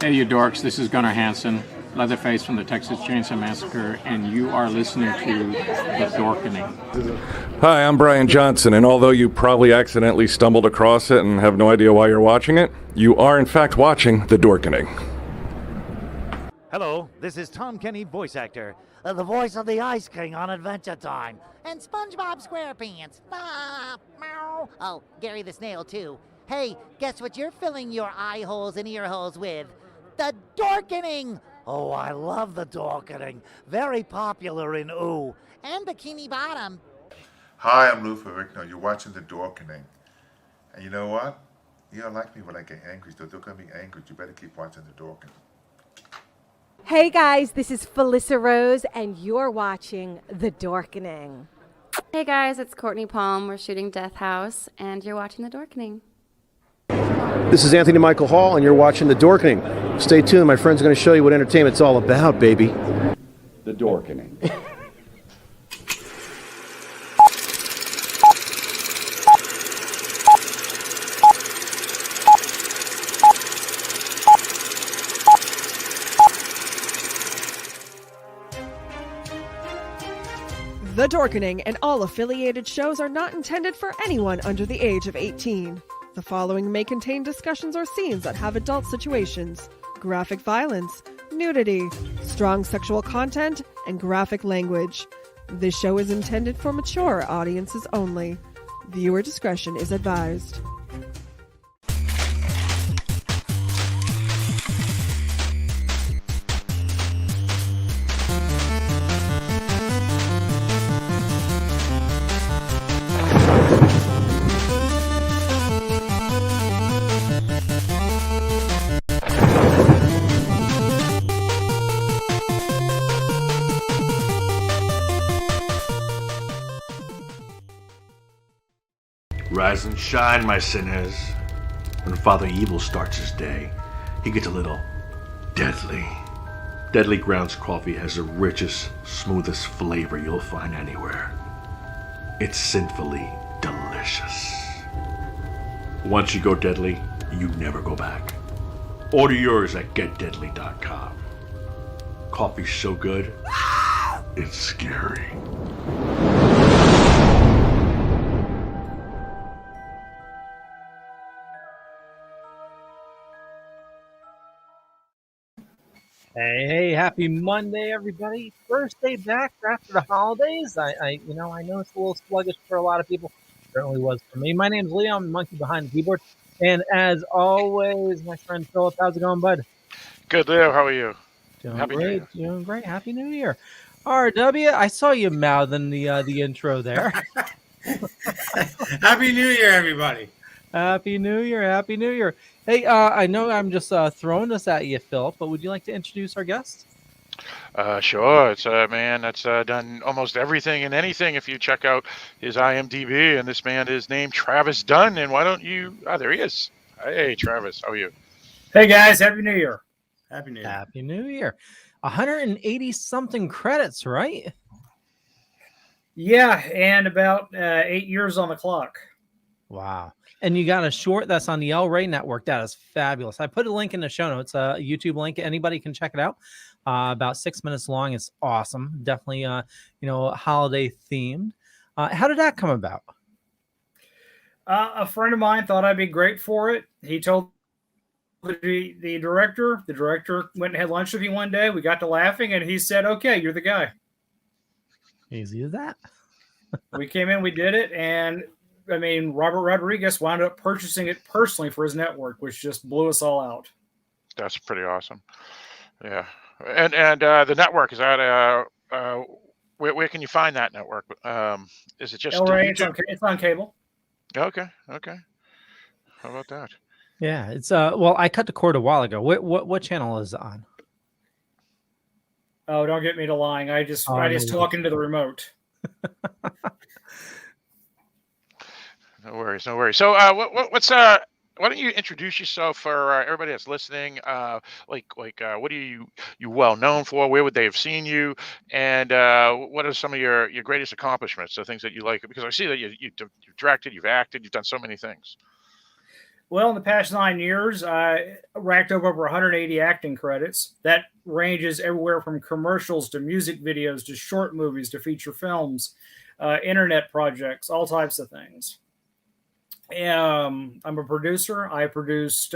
Hey, you dorks, this is Gunnar Hansen, Leatherface from the Texas Chainsaw Massacre, and you are listening to The Dorkening. Hi, I'm Brian Johnson, and although you probably accidentally stumbled across it and have no idea why you're watching it, you are in fact watching The Dorkening. Hello, this is Tom Kenny, voice actor, the voice of the Ice King on Adventure Time, and SpongeBob SquarePants. Ah, meow. Oh, Gary the Snail, too. Hey, guess what you're filling your eye holes and ear holes with? The Dorkening! Oh, I love the Dorkening. Very popular in Ooh, and Bikini Bottom. Hi, I'm Lou Ferrigno. You're watching The Dorkening. And you know what? You don't like me when I get angry, so don't get me angry. You better keep watching The Dorkening. Hey guys, this is Felissa Rose, and you're watching The Dorkening. Hey guys, it's Courtney Palm. We're shooting Death House, and you're watching The Dorkening. This is Anthony Michael Hall, and you're watching The Dorkening. Stay tuned, my friend's going to show you what entertainment's all about, baby. The Dorkening. The Dorkening and all affiliated shows are not intended for anyone under the age of 18. The following may contain discussions or scenes that have adult situations, graphic violence, nudity, strong sexual content, and graphic language. This show is intended for mature audiences only. Viewer discretion is advised. Rise and shine, my sinners. When Father Evil starts his day, he gets a little deadly. Deadly Grounds coffee has the richest, smoothest flavor you'll find anywhere. It's sinfully delicious. Once you go deadly, you never go back. Order yours at getdeadly.com. Coffee's so good, it's scary. Hey, happy Monday, everybody. First day back after the holidays. I know it's a little sluggish for a lot of people. It certainly was for me. My name's Leo. I'm the monkey behind the keyboard. And as always, my friend Philip, how's it going, bud? Good, Leo. How are you? Doing great. Happy New Year. RW, I saw you mouthing the intro there. Happy New Year, everybody. Happy New Year. Hey, I know I'm just throwing this at you, Philip, but would you like to introduce our guest? Sure. It's a man that's done almost everything and anything if you check out his IMDb. And this man is named Travis Dunn. And why don't you... Oh, there he is. Hey, Travis. How are you? Hey, guys. Happy New Year. Happy New Year. 180-something credits, right? Yeah, and about 8 years on the clock. Wow. And you got a short that's on the El Rey Network. That is fabulous. I put a link in the show notes, a YouTube link. Anybody can check it out. About 6 minutes long. It's awesome. Definitely, holiday themed. How did that come about? A friend of mine thought I'd be great for it. He told the director. The director went and had lunch with me one day. We got to laughing, and he said, "Okay, you're the guy." Easy as that. We came in, we did it, and I mean, Robert Rodriguez wound up purchasing it personally for his network, which just blew us all out. That's pretty awesome. Yeah. And the network, is that where can you find that network? Is it just YouTube? It's on cable. Okay. How about that? Yeah, it's well, I cut the cord a while ago. What channel is it on? Oh, don't get me to lying. I just talk into the remote. No worries. So, why don't you introduce yourself for everybody that's listening? What are you well known for? Where would they have seen you? And what are some of your greatest accomplishments? The things that you like? Because I see that you've directed, you've acted, you've done so many things. Well, in the past 9 years, I racked up over 180 acting credits. That ranges everywhere from commercials to music videos to short movies to feature films, internet projects, all types of things. I'm a producer. I produced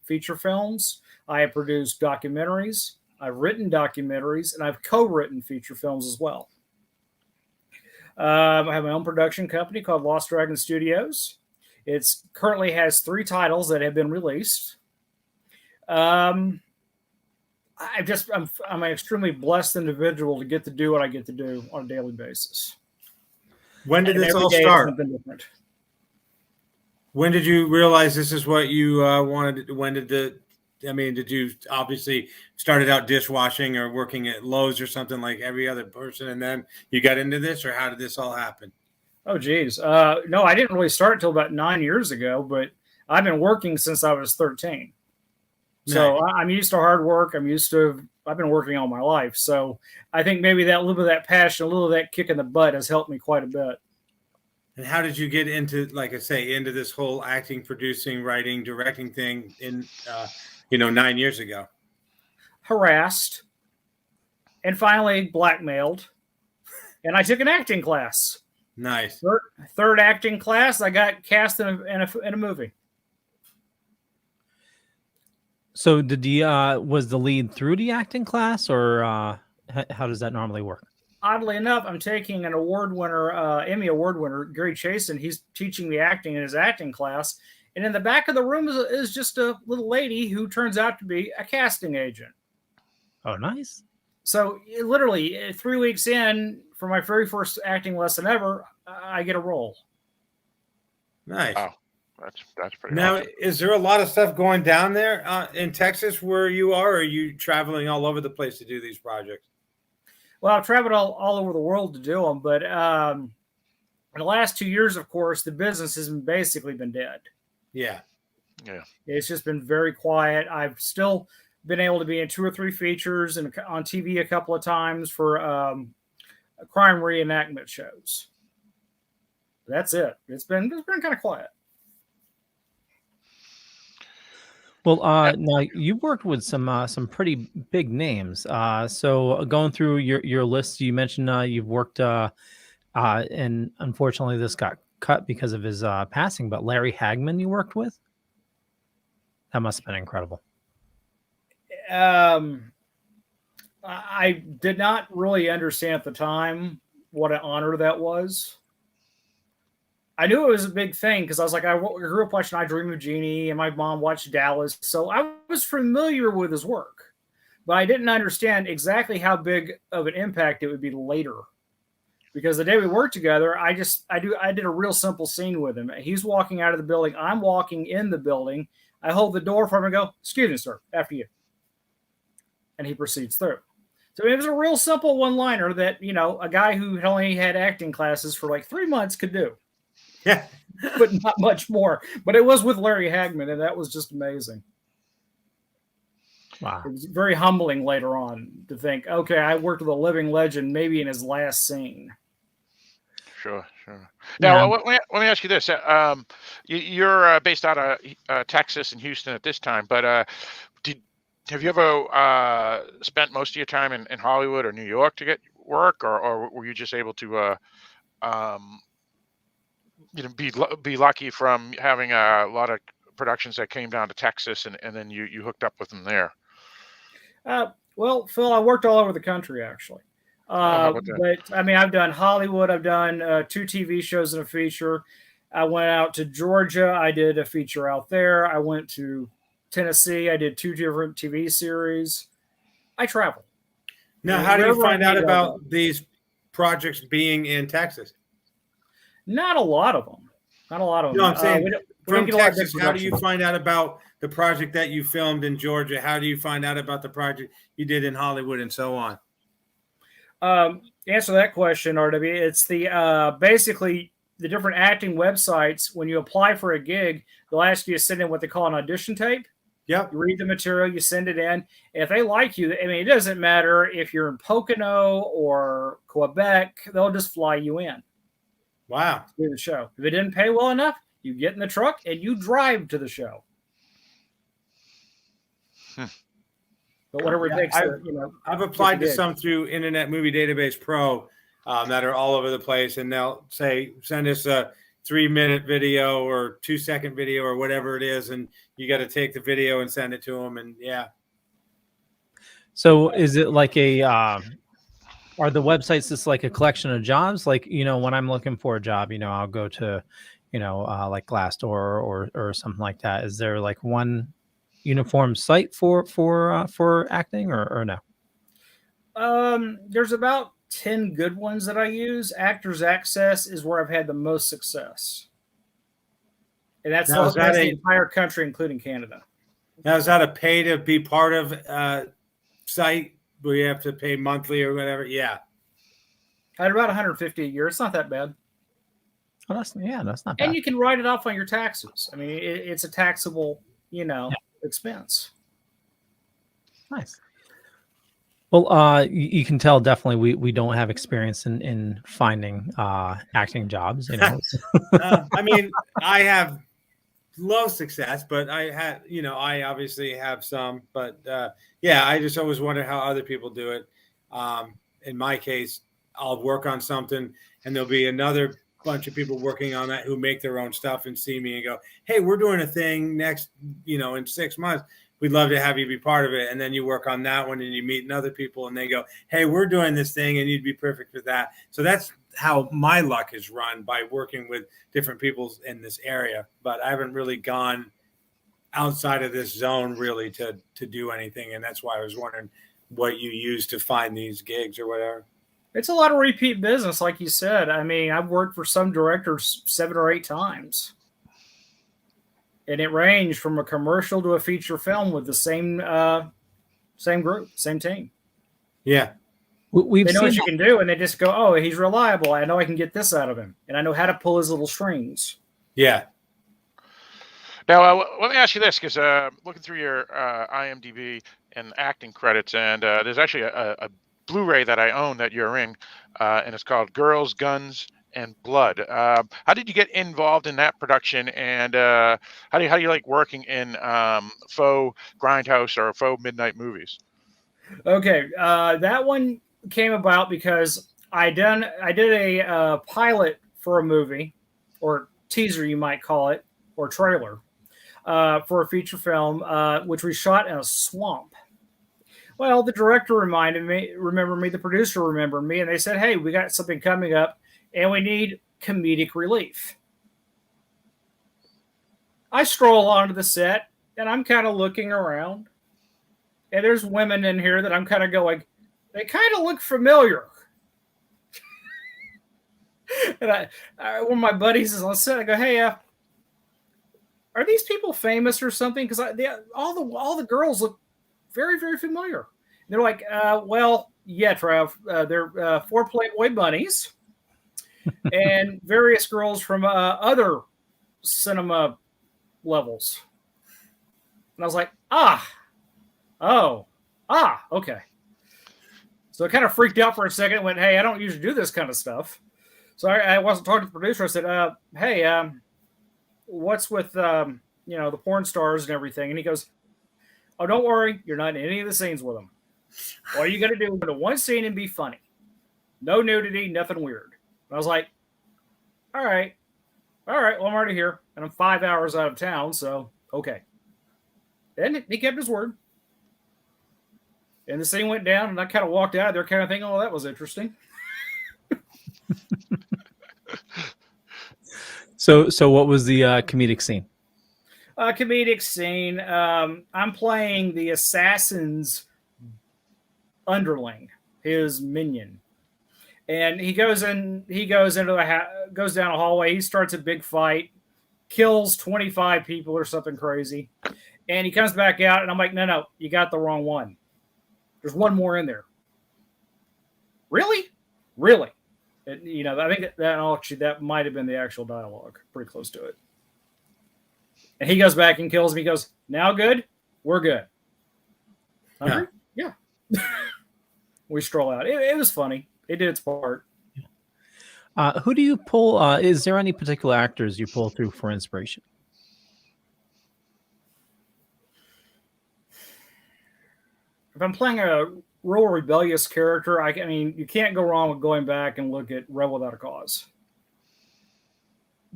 feature films. I have produced documentaries. I've written documentaries, and I've co-written feature films as well. I have my own production company called Lost Dragon Studios. It currently has 3 titles that have been released. I'm an extremely blessed individual to get to do what I get to do on a daily basis. When did And this every all day it's start? something different. When did you realize this is what you wanted? Did you obviously started out dishwashing or working at Lowe's or something like every other person, and then you got into this, or how did this all happen? Oh, geez. No, I didn't really start until about 9 years ago, but I've been working since I was 13. So Nice. I'm used to hard work. I've been working all my life. So I think maybe that little bit of that passion, a little of that kick in the butt has helped me quite a bit. And how did you get into, like I say, into this whole acting, producing, writing, directing thing in, 9 years ago? Harassed and finally blackmailed. And I took an acting class. Nice. Third acting class, I got cast in a movie. So was the lead through the acting class, or how does that normally work? Oddly enough, I'm taking an award winner, Emmy award winner, Gary Chasen. He's teaching me acting in his acting class. And in the back of the room is just a little lady who turns out to be a casting agent. Oh, nice. So literally 3 weeks in, for my very first acting lesson ever, I get a role. Nice. Wow. That's pretty Now, awesome. is there a lot of stuff going down there in Texas where you are, or are you traveling all over the place to do these projects? Well, I've traveled all over the world to do them, but in the last 2 years, of course, the business has basically been dead. Yeah. It's just been very quiet. I've still been able to be in 2 or 3 features and on TV a couple of times for crime reenactment shows. That's it. It's been kind of quiet. Well, now you worked with some pretty big names. So going through your list, you mentioned you've worked, and unfortunately this got cut because of his passing. But Larry Hagman, you worked with. That must have been incredible. I did not really understand at the time what an honor that was. I knew it was a big thing because I was like, I grew up watching I Dream of Jeannie, and my mom watched Dallas. So I was familiar with his work, but I didn't understand exactly how big of an impact it would be later. Because the day we worked together, I did a real simple scene with him. He's walking out of the building. I'm walking in the building. I hold the door for him and go, "Excuse me, sir, after you." And he proceeds through. So it was a real simple one-liner that, a guy who only had acting classes for like 3 months could do. Yeah. But not much more. But it was with Larry Hagman, and that was just amazing. Wow. It was very humbling later on to think, okay, I worked with a living legend maybe in his last scene. Sure. Now, let me ask you this. You're based out of Texas and Houston at this time, but have you ever spent most of your time in Hollywood or New York to get work, or were you just able to be lucky from having a lot of productions that came down to Texas, and then you hooked up with them there? Well, Phil, I worked all over the country, actually. But I mean, I've done Hollywood. I've done 2 TV shows and a feature. I went out to Georgia. I did a feature out there. I went to Tennessee. I did 2 different TV series. I travel. Now, how do you find out about these projects being in Texas? Not a lot of them. No, I'm saying from Texas, how do you find out about the project that you filmed in Georgia? How do you find out about the project you did in Hollywood and so on? Answer that question, RW. It's the basically the different acting websites. When you apply for a gig, they'll ask you to send in what they call an audition tape. Yep. You read the material, you send it in. And if they like you, I mean, it doesn't matter if you're in Pocono or Quebec, they'll just fly you in. Wow. To do the show. If it didn't pay well enough, You get in the truck and you drive to the show. But whatever it takes, I've applied to some through Internet Movie Database Pro that are all over the place, and they'll say, send us a 3-minute video or 2-second video or whatever it is, and you got to take the video and send it to them, and yeah. So is it like are the websites just like a collection of jobs? Like, when I'm looking for a job, I'll go to, like Glassdoor or something like that. Is there like one uniform site for acting or no? There's about 10 good ones that I use. Actors Access is where I've had the most success. And that's the entire country, including Canada. Now, is that a pay to be part of site where you have to pay monthly or whatever? Yeah. At about $150 a year. It's not that bad. Oh, that's not bad. And you can write it off on your taxes. I mean, it's a taxable, expense. Nice. Well, you can tell definitely we don't have experience in finding acting jobs. I mean, I have low success, but I had, I obviously have some. But yeah, I just always wonder how other people do it. In my case, I'll work on something, and there'll be another bunch of people working on that who make their own stuff and see me and go, "Hey, we're doing a thing next, in 6 months. We'd love to have you be part of it." And then you work on that one and you meet other people and they go, "Hey, we're doing this thing and you'd be perfect for that." So that's how my luck is run, by working with different people in this area. But I haven't really gone outside of this zone really to do anything. And that's why I was wondering what you use to find these gigs or whatever. It's a lot of repeat business, like you said. I mean, I've worked for some directors 7 or 8 times. And it ranged from a commercial to a feature film with the same group, same team. Yeah. They know what you can do, and they just go, "Oh, he's reliable. I know I can get this out of him. And I know how to pull his little strings." Yeah. Now, let me ask you this, because looking through your IMDb and acting credits, and there's actually a Blu-ray that I own that you're in, and it's called Girls, Guns, and Blood. How did you get involved in that production, and how do you like working in faux grindhouse or faux midnight movies? Okay, that one came about because I did a pilot for a movie, or teaser you might call it, or trailer, for a feature film, which we shot in a swamp. Well, the director remembered me, the producer remembered me, and they said, "Hey, we got something coming up, and we need comedic relief." I stroll onto the set, and I'm kind of looking around, and there's women in here that I'm kind of going, they kind of look familiar. And one of my buddies is on set. I go, "Hey, are these people famous or something?" Because all the girls look very, very familiar. And they're like, "Well, yeah, Trav, they're 4 Playboy bunnies and various girls from other cinema levels." And I was like, okay. So I kind of freaked out for a second and went, "Hey, I don't usually do this kind of stuff." So I wasn't talking to the producer. I said, "Hey, what's with, the porn stars and everything?" And he goes, "Oh, don't worry. You're not in any of the scenes with them. All you got to do is go to one scene and be funny. No nudity, nothing weird." And I was like, all right. Well, I'm already here. And I'm 5 hours out of town, so okay. And he kept his word. And the scene went down, and I kind of walked out of there kind of thinking, "Oh, that was interesting." So what was the comedic scene? Comedic scene. I'm playing the assassin's underling, his minion, and he goes down a hallway. He starts a big fight, kills 25 people or something crazy, and he comes back out. And I'm like, "No, you got the wrong one. There's one more in there." Really? And, I think that might have been the actual dialogue, pretty close to it. And he goes back and kills him. He goes, "Now good? We're good." Hungry? Yeah. We stroll out. It was funny. It did its part. Who do you pull? Is there any particular actors you pull through for inspiration? If I'm playing a real rebellious character, I mean, you can't go wrong with going back and look at Rebel Without a Cause.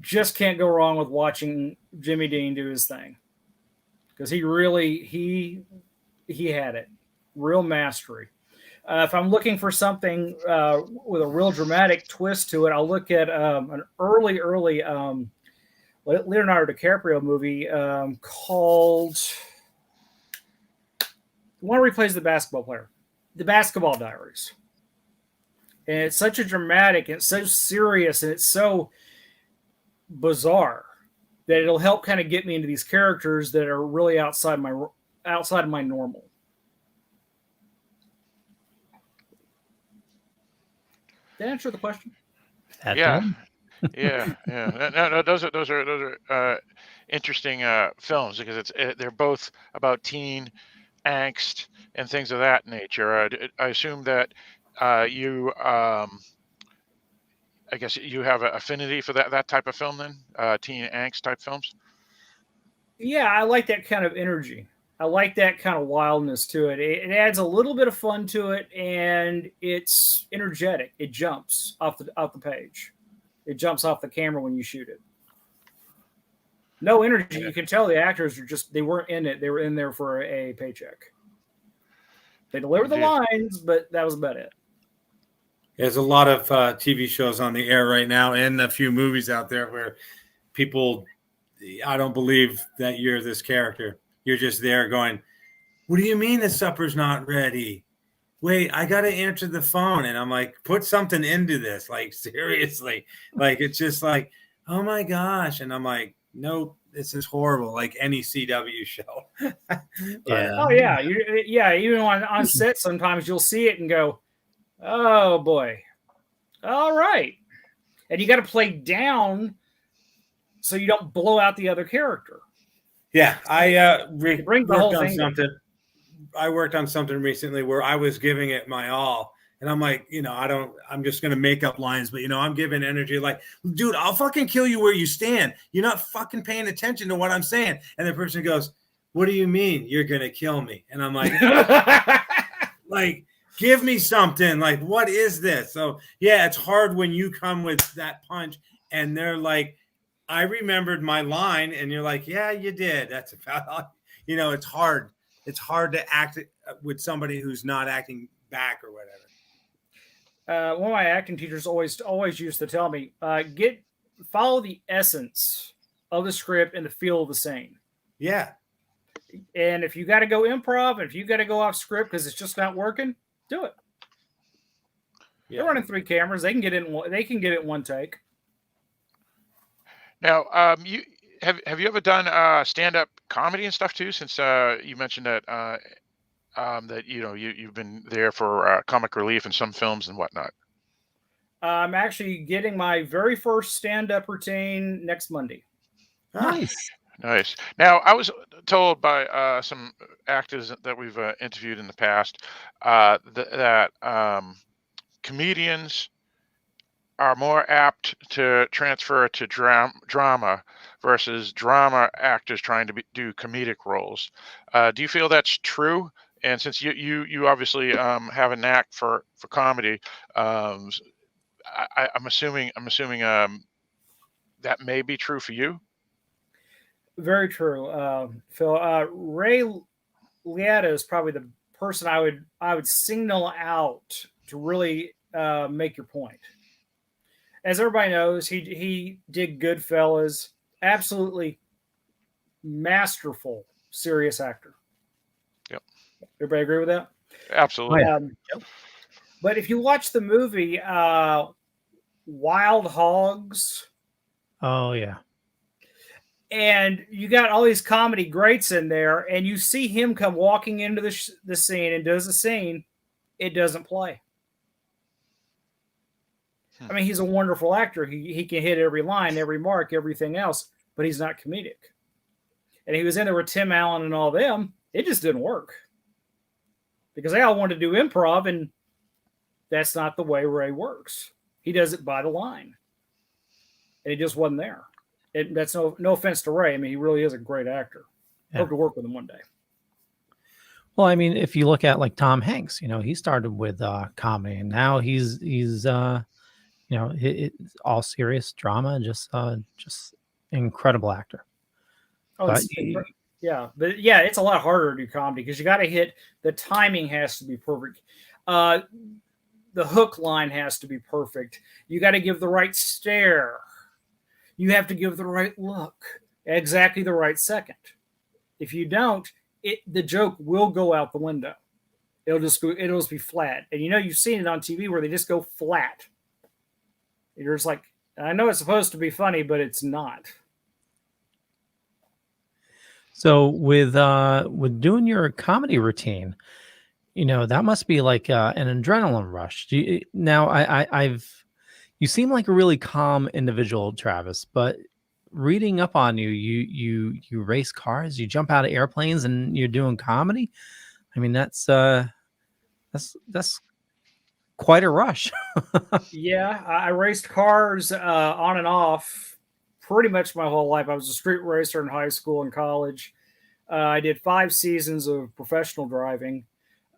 Just can't go wrong with watching Jimmy Dean do his thing, because he really he had it, real mastery. If I'm looking for something with a real dramatic twist to it, I'll look at an early Leonardo DiCaprio movie called the one where he plays the basketball player, The Basketball Diaries. And it's such a dramatic, and it's so serious, and it's so bizarre that it'll help kind of get me into these characters that are really outside of my normal. Did I answer the question? Yeah. No, those are interesting films, because they're both about teen angst and things of that nature. I assume that you I guess you have an affinity for that type of film then, teen angst type films. Yeah, I like that kind of energy. I like that kind of wildness to it. It adds a little bit of fun to it, and it's energetic. It jumps off the page. It jumps off the camera when you shoot it. No energy. You can tell the actors they weren't in it. They were in there for a paycheck. They delivered the lines, but that was about it. There's a lot of TV shows on the air right now, and a few movies out there where people, I don't believe that you're this character. You're just there going, what do you mean the supper's not ready? Wait, I got to answer the phone. And I'm like, put something into this. Like, seriously. Like, it's just like, oh my gosh. And I'm like, nope, this is horrible. Like any CW show. Oh yeah. Even on set, sometimes you'll see it and go, oh boy. All right. And you got to play down so you don't blow out the other character. Yeah, I worked on something recently where I was giving it my all, and I'm like, I'm just gonna make up lines, but I'm giving energy. Like, dude, I'll fucking kill you where you stand. You're not fucking paying attention to what I'm saying. And the person goes, "What do you mean you're gonna kill me?" And I'm like, like, give me something. Like, what is this? So yeah, it's hard when you come with that punch, and they're like, I remembered my line, and you're like, yeah, you did. That's about, it's hard. It's hard to act with somebody who's not acting back or whatever. One of my acting teachers always used to tell me, follow the essence of the script and the feel of the scene. Yeah. And if you got to go improv, if you got to go off script because it's just not working, do it. Yeah. They're running 3 cameras. They can get it in one take. Now, you have you ever done stand-up comedy and stuff too? Since you mentioned that that you've been there for comic relief in some films and whatnot. I'm actually getting my very first stand-up routine next Monday. Nice. Now, I was told by some actors that we've interviewed in the past that comedians are more apt to transfer to drama versus drama actors trying to do comedic roles. Do you feel that's true? And since you obviously have a knack for comedy, I'm assuming that may be true for you. Very true, Phil. Ray Liotta is probably the person I would signal out to really make your point. As everybody knows, he did Goodfellas. Absolutely masterful, serious actor. Yep. Everybody agree with that? Absolutely. But if you watch the movie Wild Hogs. Oh, yeah. And you got all these comedy greats in there, and you see him come walking into the scene and does the scene, it doesn't play. I mean, he's a wonderful actor. He can hit every line, every mark, everything else, but he's not comedic. And he was in there with Tim Allen and all them. It just didn't work because they all wanted to do improv, and that's not the way Ray works. He does it by the line. And he just wasn't there. That's no offense to Ray. I mean, he really is a great actor. Yeah. Hope to work with him one day. Well, I mean, if you look at like Tom Hanks, he started with comedy, and now he's it's all serious drama, just incredible actor. Oh, yeah, but yeah, it's a lot harder to do comedy because you got to hit the timing has to be perfect. The hook line has to be perfect. You got to give the right stare. You have to give the right look, exactly the right second. If you don't, the joke will go out the window. It'll just be flat. And you've seen it on TV where they just go flat. You're just like, I know it's supposed to be funny, but it's not. So with doing your comedy routine, that must be like an adrenaline rush. You seem like a really calm individual, Travis, but reading up on you race cars, you jump out of airplanes, and you're doing comedy. I mean, that's quite a rush. Yeah, I raced cars on and off pretty much my whole life. I was a street racer in high school and college. I did 5 seasons of professional driving.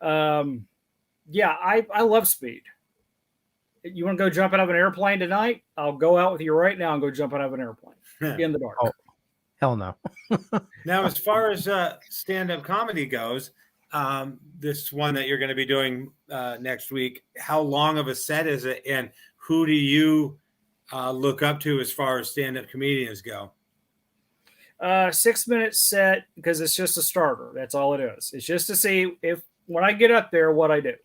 Yeah, I love speed. You want to go jump out of an airplane tonight? I'll go out with you right now and go jump out of an airplane in the dark. Oh, hell no. Now, as far as stand-up comedy goes, this one that you're going to be doing next week, how long of a set is it, and who do you look up to as far as stand-up comedians go? 6-minute set, because it's just a starter. That's all it is. It's just to see if when I get up there, what I do.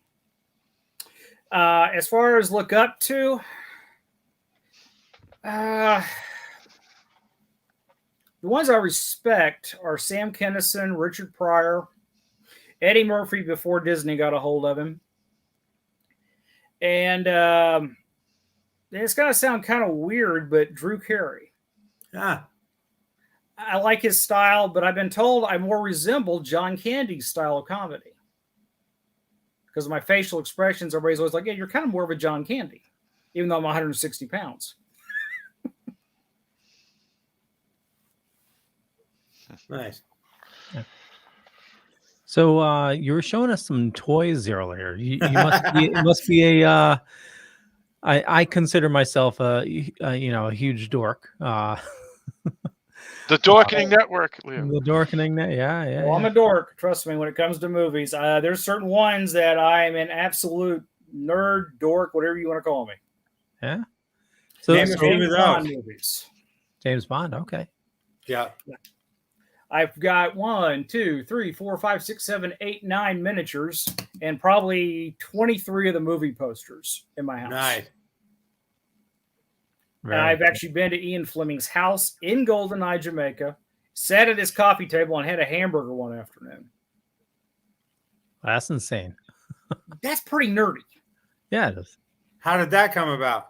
As far as look up to, the ones I respect are Sam Kinison, Richard Pryor, Eddie Murphy before Disney got a hold of him. And it's going to sound kind of weird, but Drew Carey. I like his style, but I've been told I more resemble John Candy's style of comedy. Because of my facial expressions, everybody's always like, yeah, you're kind of more of a John Candy, even though I'm 160 pounds. Nice. Yeah. So you were showing us some toys earlier. You must be a. I consider myself a huge dork. The Dorkening Network, Liam. The Dorkening Network, yeah. Well, I'm a dork. Trust me, when it comes to movies, there's certain ones that I'm an absolute nerd, dork, whatever you want to call me. Yeah. So Name a few of those. Movies. James Bond. Okay. Yeah. I've got 1, 2, 3, 4, 5, 6, 7, 8, 9 miniatures, and probably 23 of the movie posters in my house. Nice. And I've actually been to Ian Fleming's house in GoldenEye, Jamaica, sat at his coffee table and had a hamburger one afternoon. That's insane. That's pretty nerdy. Yeah, it is. How did that come about?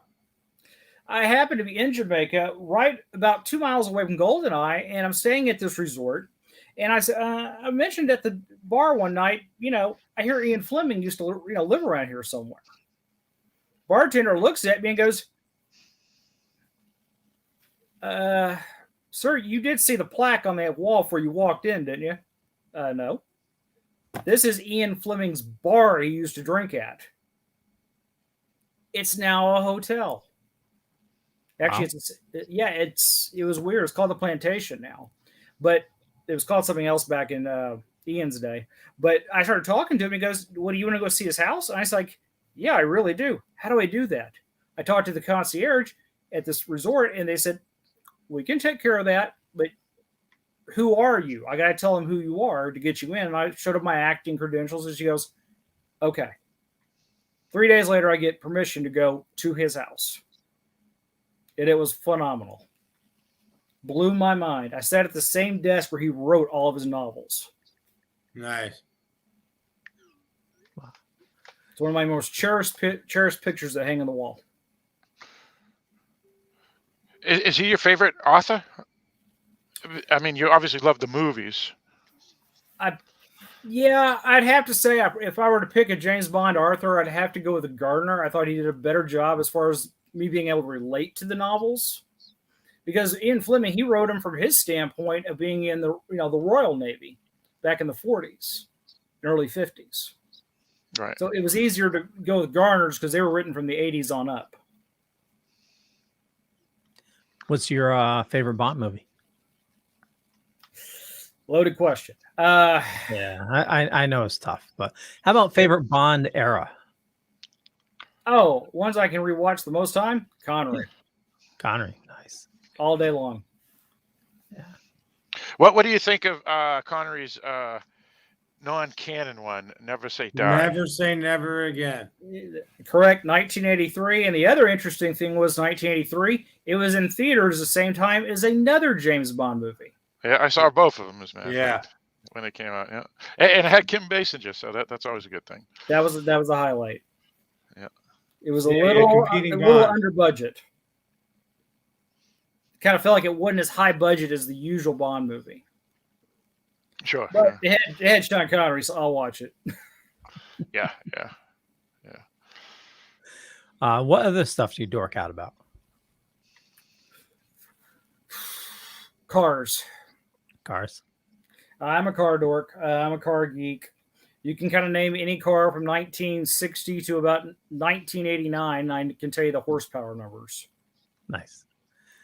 I happen to be in Jamaica, right about 2 miles away from GoldenEye, and I'm staying at this resort. And I said, I mentioned at the bar one night, I hear Ian Fleming used to live around here somewhere. Bartender looks at me and goes, sir, you did see the plaque on that wall before you walked in, didn't you? No. This is Ian Fleming's bar he used to drink at. It's now a hotel. Actually, wow. It was weird. It's called the Plantation now, but it was called something else back in Ian's day. But I started talking to him. He goes, "What, do you want to go see his house?" And I was like, "Yeah, I really do. How do I do that?" I talked to the concierge at this resort, and they said, "We can take care of that, but who are you? I got to tell them who you are to get you in." And I showed up my acting credentials, and she goes, "Okay." 3 days later, I get permission to go to his house. And it was phenomenal. Blew my mind. I sat at the same desk where he wrote all of his novels. Nice. Wow. It's one of my most cherished pictures that hang on the wall. Is he your favorite author? I mean, you obviously love the movies. Yeah, I'd have to say if I were to pick a James Bond author, I'd have to go with Gardner. I thought he did a better job as far as me being able to relate to the novels. Because Ian Fleming, he wrote them from his standpoint of being in the the Royal Navy back in the 40s, early 50s. Right. So it was easier to go with Garner's because they were written from the 80s on up. What's your favorite Bond movie? Loaded question. Yeah, I know it's tough, but how about favorite Bond era? Oh, ones I can rewatch the most time? Connery. Connery, nice. All day long. What do you think of Connery's non-canon one, Never Say Die? Never say never again. Correct, 1983. And the other interesting thing was 1983, it was in theaters the same time as another James Bond movie. Yeah, I saw both of them, as a matter of Yeah. fact, when they came out. Yeah, and it had Kim Basinger, so that's always a good thing. That was a highlight. Yeah. It was a Yeah, little competing little Bond. under budget. Kind of felt like it wasn't as high budget as the usual Bond movie. Sure. But it had Sean Connery, so I'll watch it. Yeah. What other stuff do you dork out about? Cars. Cars. I'm a car dork. I'm a car geek. You can kind of name any car from 1960 to about 1989. I can tell you the horsepower numbers, Nice.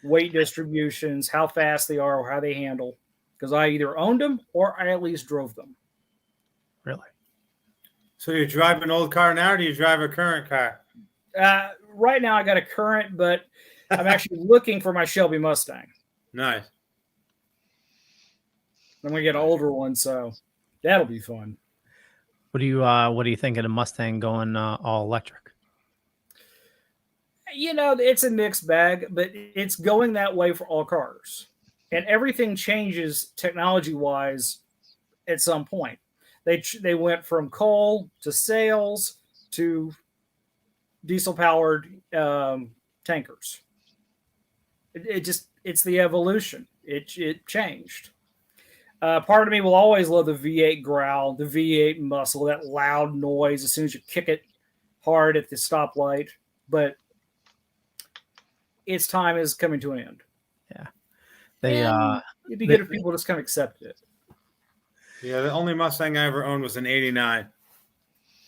weight distributions, how fast they are, or how they handle. Because I either owned them or I at least drove them. Really? So you drive an old car now, or do you drive a current car? Right now I got a current, but I'm actually looking for my Shelby Mustang. Nice. I'm gonna get an older one, so that'll be fun. What do you think of the Mustang going all electric? It's a mixed bag, but it's going that way for all cars. And everything changes technology-wise at some point. They went from coal to sails to diesel-powered tankers. It's the evolution. It changed. Part of me will always love the V8 growl, the V8 muscle, that loud noise as soon as you kick it hard at the stoplight. But its time is coming to an end. Yeah. It'd be good if people just kind of accepted it. Yeah, the only Mustang I ever owned was an 89.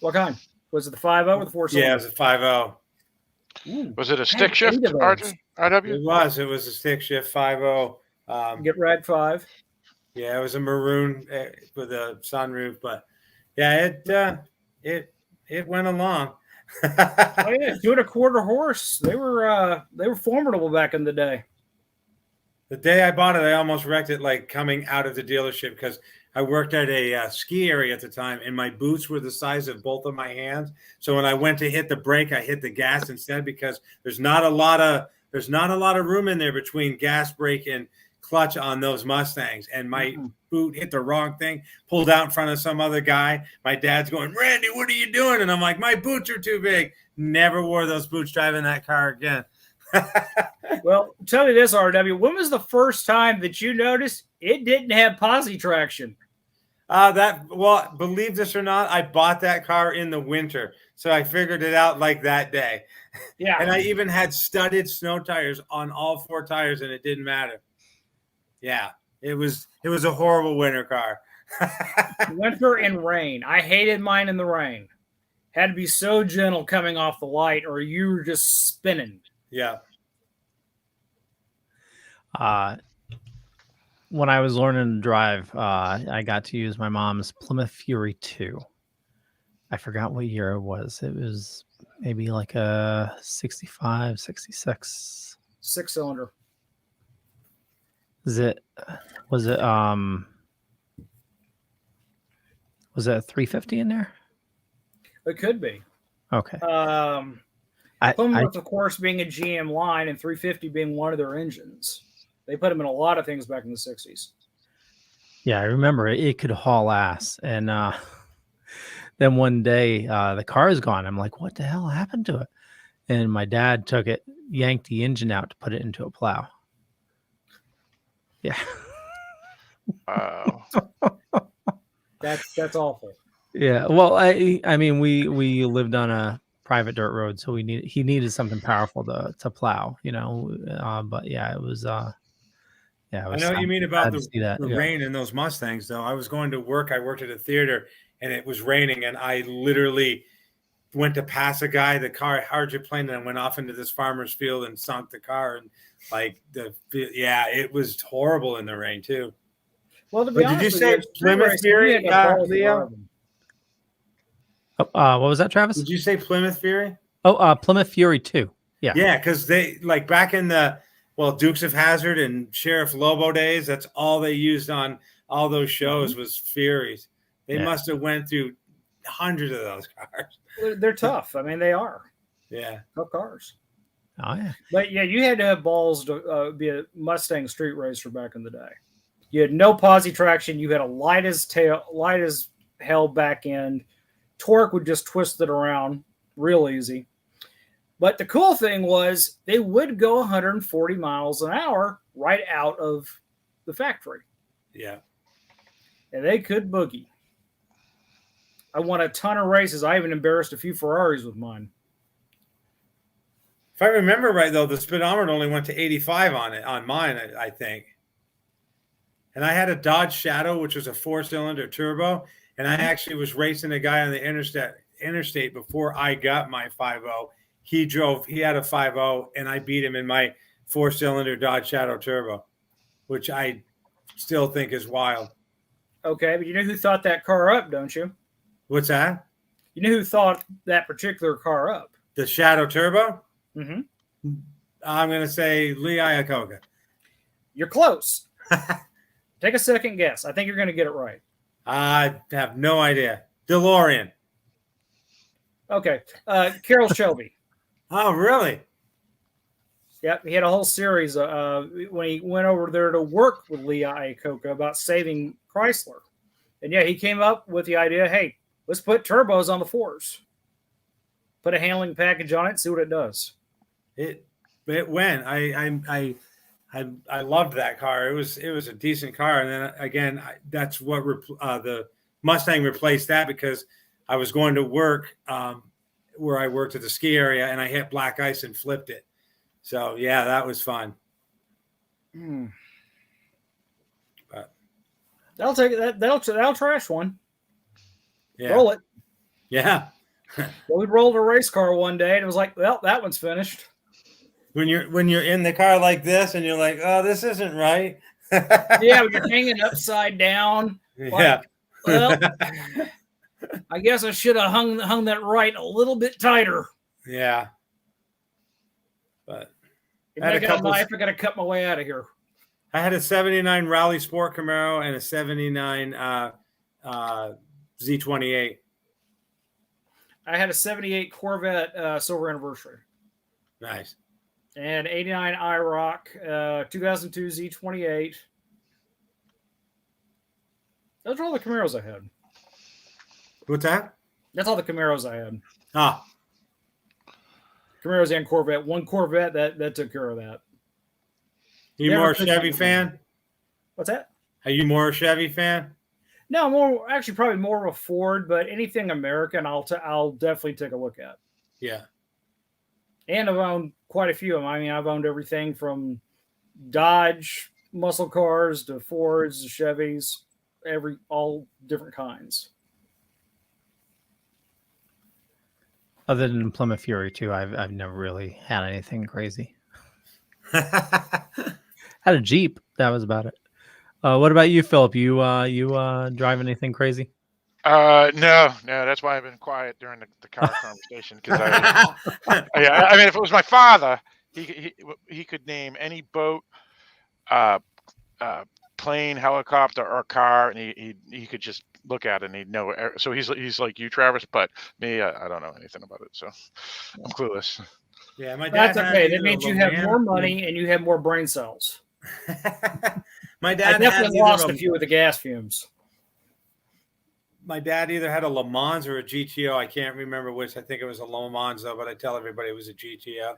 What kind? Was it the 5.0 or the 4 cylinder? Yeah, it was a 5.0. Was it a stick shift, RW? It was a stick shift 5.0. Get Rag 5. Yeah, it was a maroon with a sunroof, but yeah, it went along. Oh yeah, 2.25 horse. They were formidable back in the day. The day I bought it, I almost wrecked it, like coming out of the dealership, because I worked at a ski area at the time, and my boots were the size of both of my hands. So when I went to hit the brake, I hit the gas instead, because there's not a lot of room in there between gas, brake, and clutch on those Mustangs. And my boot hit the wrong thing, pulled out in front of some other guy. My dad's going, "Randy, what are you doing?" And I'm like, "My boots are too big." Never wore those boots driving that car again. Well, tell me this, RW. When was the first time that you noticed it didn't have posi traction? Believe this or not, I bought that car in the winter, so I figured it out like that day. Yeah, and I even had studded snow tires on all 4 tires, and it didn't matter. Yeah, it was a horrible winter car. Winter and rain. I hated mine in the rain. Had to be so gentle coming off the light, or you were just spinning. Yeah. When I was learning to drive, I got to use my mom's Plymouth Fury 2. I forgot what year it was. It was maybe like a 65, 66. 6-cylinder. Was it a 350 in there? It could be. Okay. Plymouth, of course, being a GM line and 350 being one of their engines. They put them in a lot of things back in the 60s. Yeah, I remember it could haul ass. And then one day the car is gone. I'm like, what the hell happened to it? And my dad took it, yanked the engine out to put it into a plow. Yeah. That's awful. Yeah. Well, I mean, we lived on a private dirt road, so he needed something powerful to plow, but yeah, it was yeah, it I was know what you mean about sad to see that. the Yeah. rain in those Mustangs, though. I was going to work. I worked at a theater, and it was raining, and I literally went to pass a guy. The car hydroplaned and went off into this farmer's field and sunk the car. And it was horrible in the rain too. Well, to be honest, did you say Plymouth Fury, Leo? What was that, Travis? Did you say Plymouth Fury? Oh, Plymouth Fury 2. Yeah. Yeah, because they back in the Dukes of Hazzard and Sheriff Lobo days, that's all they used on all those shows was Furies. They must have went through hundreds of those cars. They're tough. I mean, they are. Yeah. Tough cars. Oh, yeah. But yeah, you had to have balls to be a Mustang street racer back in the day. You had no posi traction. You had a light as hell back end. Torque would just twist it around real easy. But the cool thing was they would go 140 miles an hour right out of the factory. Yeah. And they could boogie. I won a ton of races. I even embarrassed a few Ferraris with mine. If I remember right, though, the speedometer only went to 85 on mine, I think. And I had a Dodge Shadow, which was a 4-cylinder turbo, and I actually was racing a guy on the interstate before I got my 5.0. He had a 5.0, and I beat him in my 4-cylinder Dodge Shadow turbo, which I still think is wild. Okay, but you know who thought that car up, don't you? What's that? You know who thought that particular car up? The Shadow Turbo? Mm-hmm. I'm going to say Lee Iacocca. You're close. Take a second guess. I think you're going to get it right. I have no idea. DeLorean. Okay. Carroll Shelby. Oh, really? Yep. He had a whole series when he went over there to work with Lee Iacocca about saving Chrysler. And yeah, he came up with the idea, hey, let's put turbos on the 4s. Put a handling package on it, see what it does. It went. I loved that car. It was a decent car. And then again, that's what the Mustang replaced that, because I was going to work where I worked at the ski area, and I hit black ice and flipped it. So yeah, that was fun. But That'll take that. That'll trash one. Yeah. Roll it. Yeah. Well, we rolled a race car one day, and it was like, well, that one's finished. When you're in the car like this, and you're like, oh, this isn't right. Yeah, when you're hanging upside down. Yeah. Well, I guess I should have hung that right a little bit tighter. Yeah. But I got a knife. I got to cut my way out of here. I had a 79 Rally Sport Camaro and a 79 Z28. I had a 78 Corvette Silver Anniversary. Nice. And 89 IROC, 2002 Z28. Those are all the Camaros I had. What's that? That's all the Camaros I had. Ah. Camaros and Corvette. One Corvette, that took care of that. You more a Chevy fan? What's that? Are you more a Chevy fan? No, probably more of a Ford, but anything American, I'll definitely take a look at. Yeah. And I've owned quite a few of them. I mean, I've owned everything from Dodge muscle cars to Fords to Chevys, all different kinds. Other than Plymouth Fury 2, I've never really had anything crazy. Had a Jeep. That was about it. What about you, Philip? You drive anything crazy? No. That's why I've been quiet during the car conversation. Because I mean, if it was my father, he could name any boat, plane, helicopter, or car, and he could just look at it and he'd know. So he's like you, Travis, but me, I don't know anything about it, so I'm clueless. Yeah, my dad. That's okay. That means you have more money and you have more brain cells. My dad. I definitely lost a few with the gas fumes. My dad either had a Le Mans or a GTO. I can't remember which. I think it was a Le Mans though, but I tell everybody it was a GTO.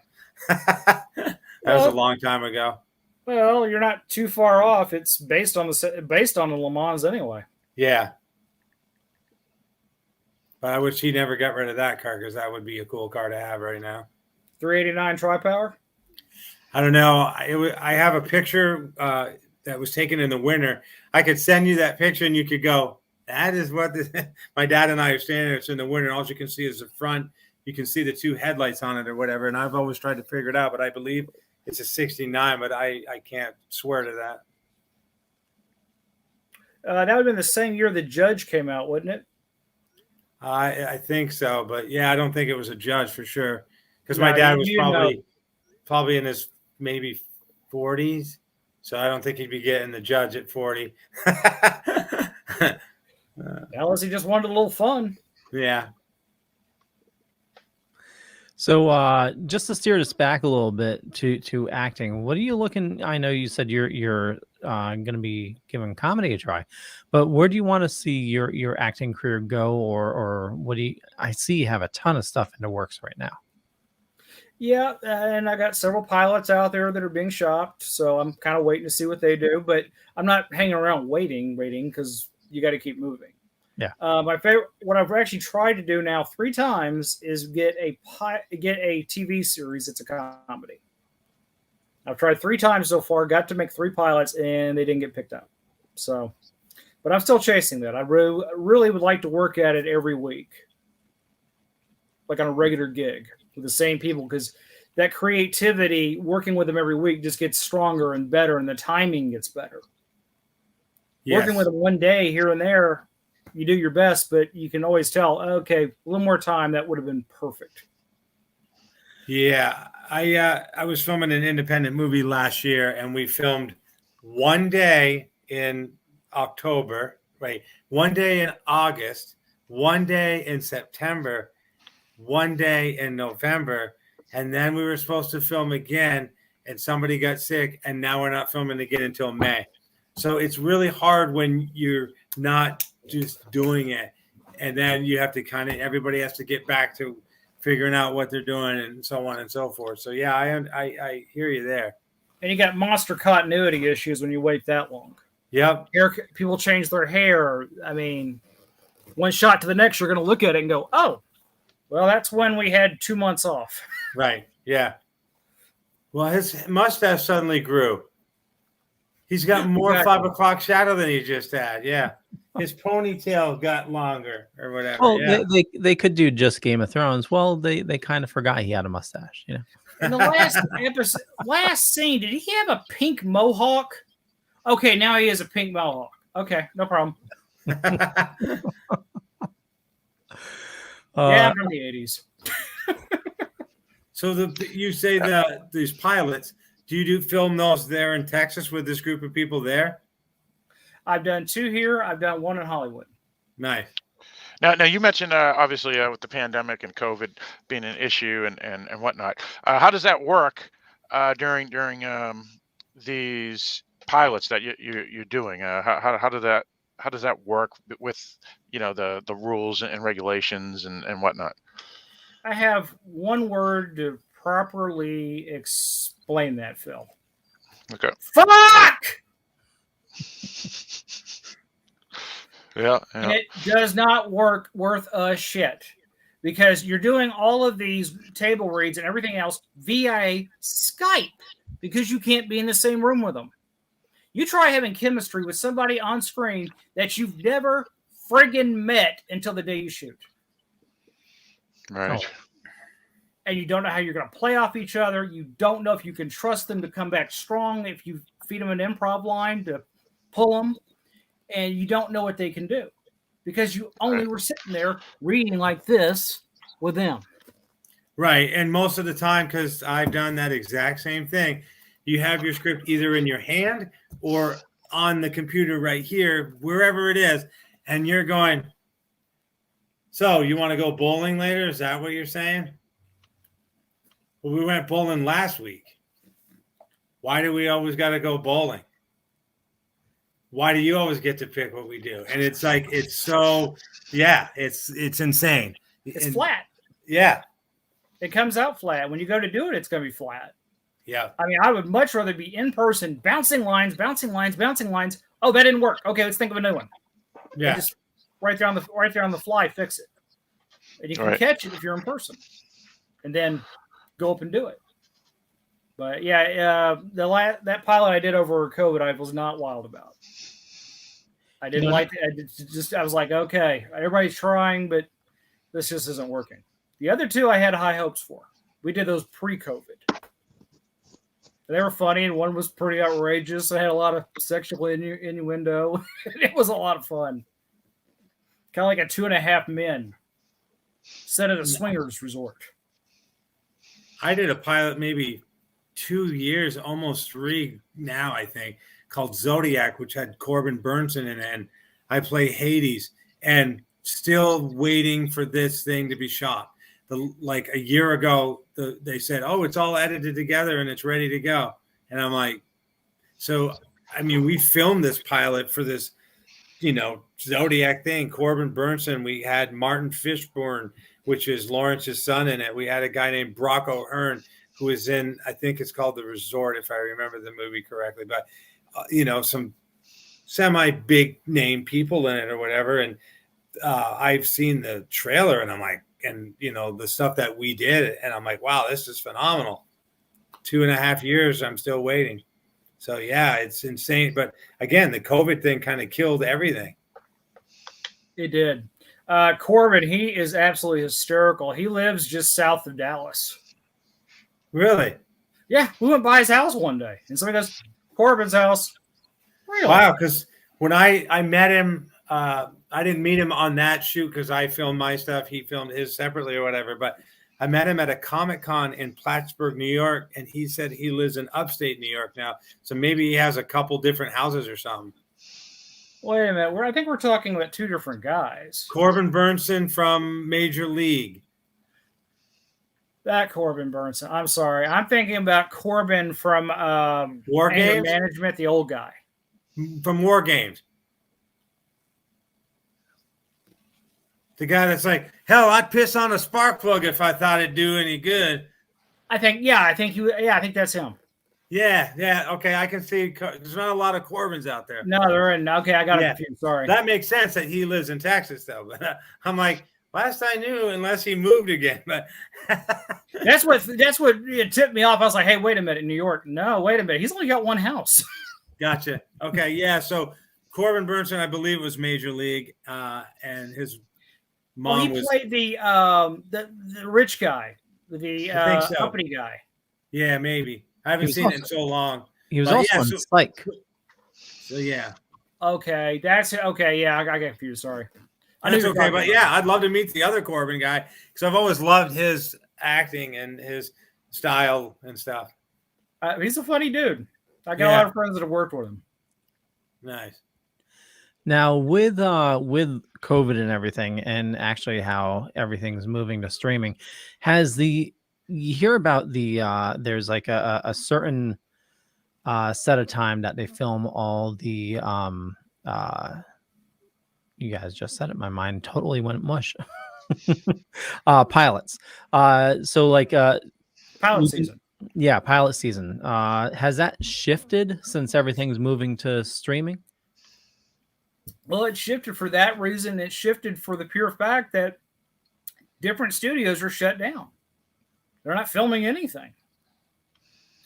That was a long time ago. Well, you're not too far off. It's based on the Le Mans anyway. Yeah. But I wish he never got rid of that car because that would be a cool car to have right now. 389 tri-power. I don't know. I have a picture that was taken in the winter. I could send you that picture and you could go, that is what my dad and I are standing there. It's in the winter. All you can see is the front. You can see the two headlights on it or whatever. And I've always tried to figure it out, but I believe it's a 69, but I can't swear to that. That would have been the same year the Judge came out, wouldn't it? I think so, but yeah, I don't think it was a Judge for sure. Because No, my dad was you probably in his maybe 40s. So I don't think he'd be getting the Judge at 40. Unless he just wanted a little fun. Yeah. So just to steer us back a little bit to acting, what are you looking? I know you said you're going to be giving comedy a try, but where do you want to see your acting career go, or what do you? I see you have a ton of stuff in the works right now. Yeah, and I got several pilots out there that are being shopped, so I'm kind of waiting to see what they do. But I'm not hanging around waiting, because you got to keep moving. Yeah. My favorite, what I've actually tried to do now 3 times is get a TV series. It's a comedy. I've tried 3 times so far. Got to make 3 pilots, and they didn't get picked up. So, but I'm still chasing that. I really would like to work at it every week, like on a regular gig with the same people, because that creativity, working with them every week, just gets stronger and better, and the timing gets better. Yes. Working with them one day here and there, you do your best, but you can always tell, okay, a little more time, that would have been perfect. Yeah, I was filming an independent movie last year, and we filmed one day in October, right? One day in August, one day in September, one day in November, and then we were supposed to film again, and somebody got sick, and now we're not filming again until May. So it's really hard when you're not just doing it, and then you have to everybody has to get back to figuring out what they're doing and so on and so forth. So yeah, I hear you there. And you got monster continuity issues when you wait that long. Yep. People change their hair. I mean, one shot to the next, you're going to look at it and go, oh, well, that's when we had 2 months off. Right. Yeah. Well, his mustache suddenly grew. He's got more Exactly. 5 o'clock shadow than he just had. Yeah. His ponytail got longer or whatever. Well, yeah. they could do just Game of Thrones. Well, they kind of forgot he had a mustache, you know. In the last episode, last scene, did he have a pink mohawk? Okay, now he has a pink mohawk. Okay, no problem. Yeah, from the 80s. So you say these pilots, do you film those there in Texas with this group of people there? I've done 2 here. I've done 1 in Hollywood. Nice. Now you mentioned obviously with the pandemic and COVID being an issue and whatnot. How does that work during these pilots that you're doing? How does that work with the rules and regulations and whatnot? I have one word to properly explain that, Phil. Okay. Fuck! Yeah. And it does not work worth a shit, because you're doing all of these table reads and everything else via Skype, because you can't be in the same room with them. You try having chemistry with somebody on screen that you've never friggin' met until the day you shoot. Right. Oh. And you don't know how you're going to play off each other. You don't know if you can trust them to come back strong, if you feed them an improv line to pull them, and you don't know what they can do, because you only were sitting there reading like this with them. Right. And most of the time, because I've done that exact same thing, you have your script either in your hand or on the computer right here, wherever it is, and you're going, so you want to go bowling later? Is that what you're saying? Well, we went bowling last week. Why do we always got to go bowling? Why do you always get to pick what we do? And it's like, it's so, yeah, it's insane. It's flat. Yeah. It comes out flat. When you go to do it, it's going to be flat. Yeah. I mean, I would much rather be in person, bouncing lines, bouncing lines, bouncing lines. Oh, that didn't work. Okay, let's think of a new one. Yeah. And just right there on the fly, fix it. and you can Right. catch it if you're in person, and then go up and do it. But yeah, that pilot I did over COVID, I was not wild about. I didn't like it. I was like, okay, everybody's trying, but this just isn't working. The other two I had high hopes for. We did those pre-COVID. They were funny, and one was pretty outrageous. I had a lot of sexual innuendo. It was a lot of fun. Kind of like a 2.5 Men set at a swingers resort. I did a pilot maybe 2 years, almost 3 now, I think, called Zodiac, which had Corbin Burnson in it. And I play Hades, and still waiting for this thing to be shot. Like a year ago, they said, oh, it's all edited together and it's ready to go. And I'm like, so, I mean, we filmed this pilot for this, Zodiac thing. Corbin Burnson, we had Martin Fishburne, which is Lawrence's son, in it. We had a guy named Brock O'Hearn, who is in, I think it's called The Resort, if I remember the movie correctly. But, some semi-big name people in it or whatever. And I've seen the trailer, and I'm like, and, the stuff that we did, and I'm like, wow, this is phenomenal. 2.5 years, I'm still waiting. So, yeah, it's insane. But, again, the COVID thing kind of killed everything. It did. Corbin, he is absolutely hysterical. He lives just south of Dallas. Really? Yeah, we went by his house one day, and somebody goes, Corbin's house. Really? Wow, because when I met him, I didn't meet him on that shoot because I filmed my stuff. He filmed his separately or whatever. But I met him at a Comic-Con in Plattsburgh, New York, and he said he lives in upstate New York now. So maybe he has a couple different houses or something. Wait a minute. I think we're talking about two different guys. Corbin Burnson from Major League. That Corbin Burnson. I'm sorry. I'm thinking about Corbin from War Games Management, the old guy. From War Games. The guy that's like, hell, I'd piss on a spark plug if I thought it'd do any good. I think that's him. Yeah. Okay, I can see. There's not a lot of Corbins out there. No, there isn't. Okay, I got it confused. Sorry. That makes sense that he lives in Texas, though. But I'm like, last I knew, unless he moved again. But that's what it tipped me off. I was like, hey, wait a minute, in New York. No, wait a minute. He's only got one house. Gotcha. Okay, yeah. So Corbin Burnson, I believe, was Major League, and his mom he played the rich guy, the company guy. Yeah, maybe. I haven't seen it in so long. He was also on Psych. So yeah. Okay, that's it. Okay, yeah, I got confused. Sorry. That's okay, but yeah, I'd love to meet the other Corbin guy because I've always loved his acting and his style and stuff. He's a funny dude. I got a lot of friends that have worked with him. Nice. Now with COVID and everything, and actually how everything's moving to streaming, you hear about there's like a certain set of time that they film all the you guys just said it, my mind totally went mush. Pilots. So like pilot season. Yeah, pilot season. Has that shifted since everything's moving to streaming? Well, it shifted for that reason. It shifted for the pure fact that different studios are shut down. They're not filming anything.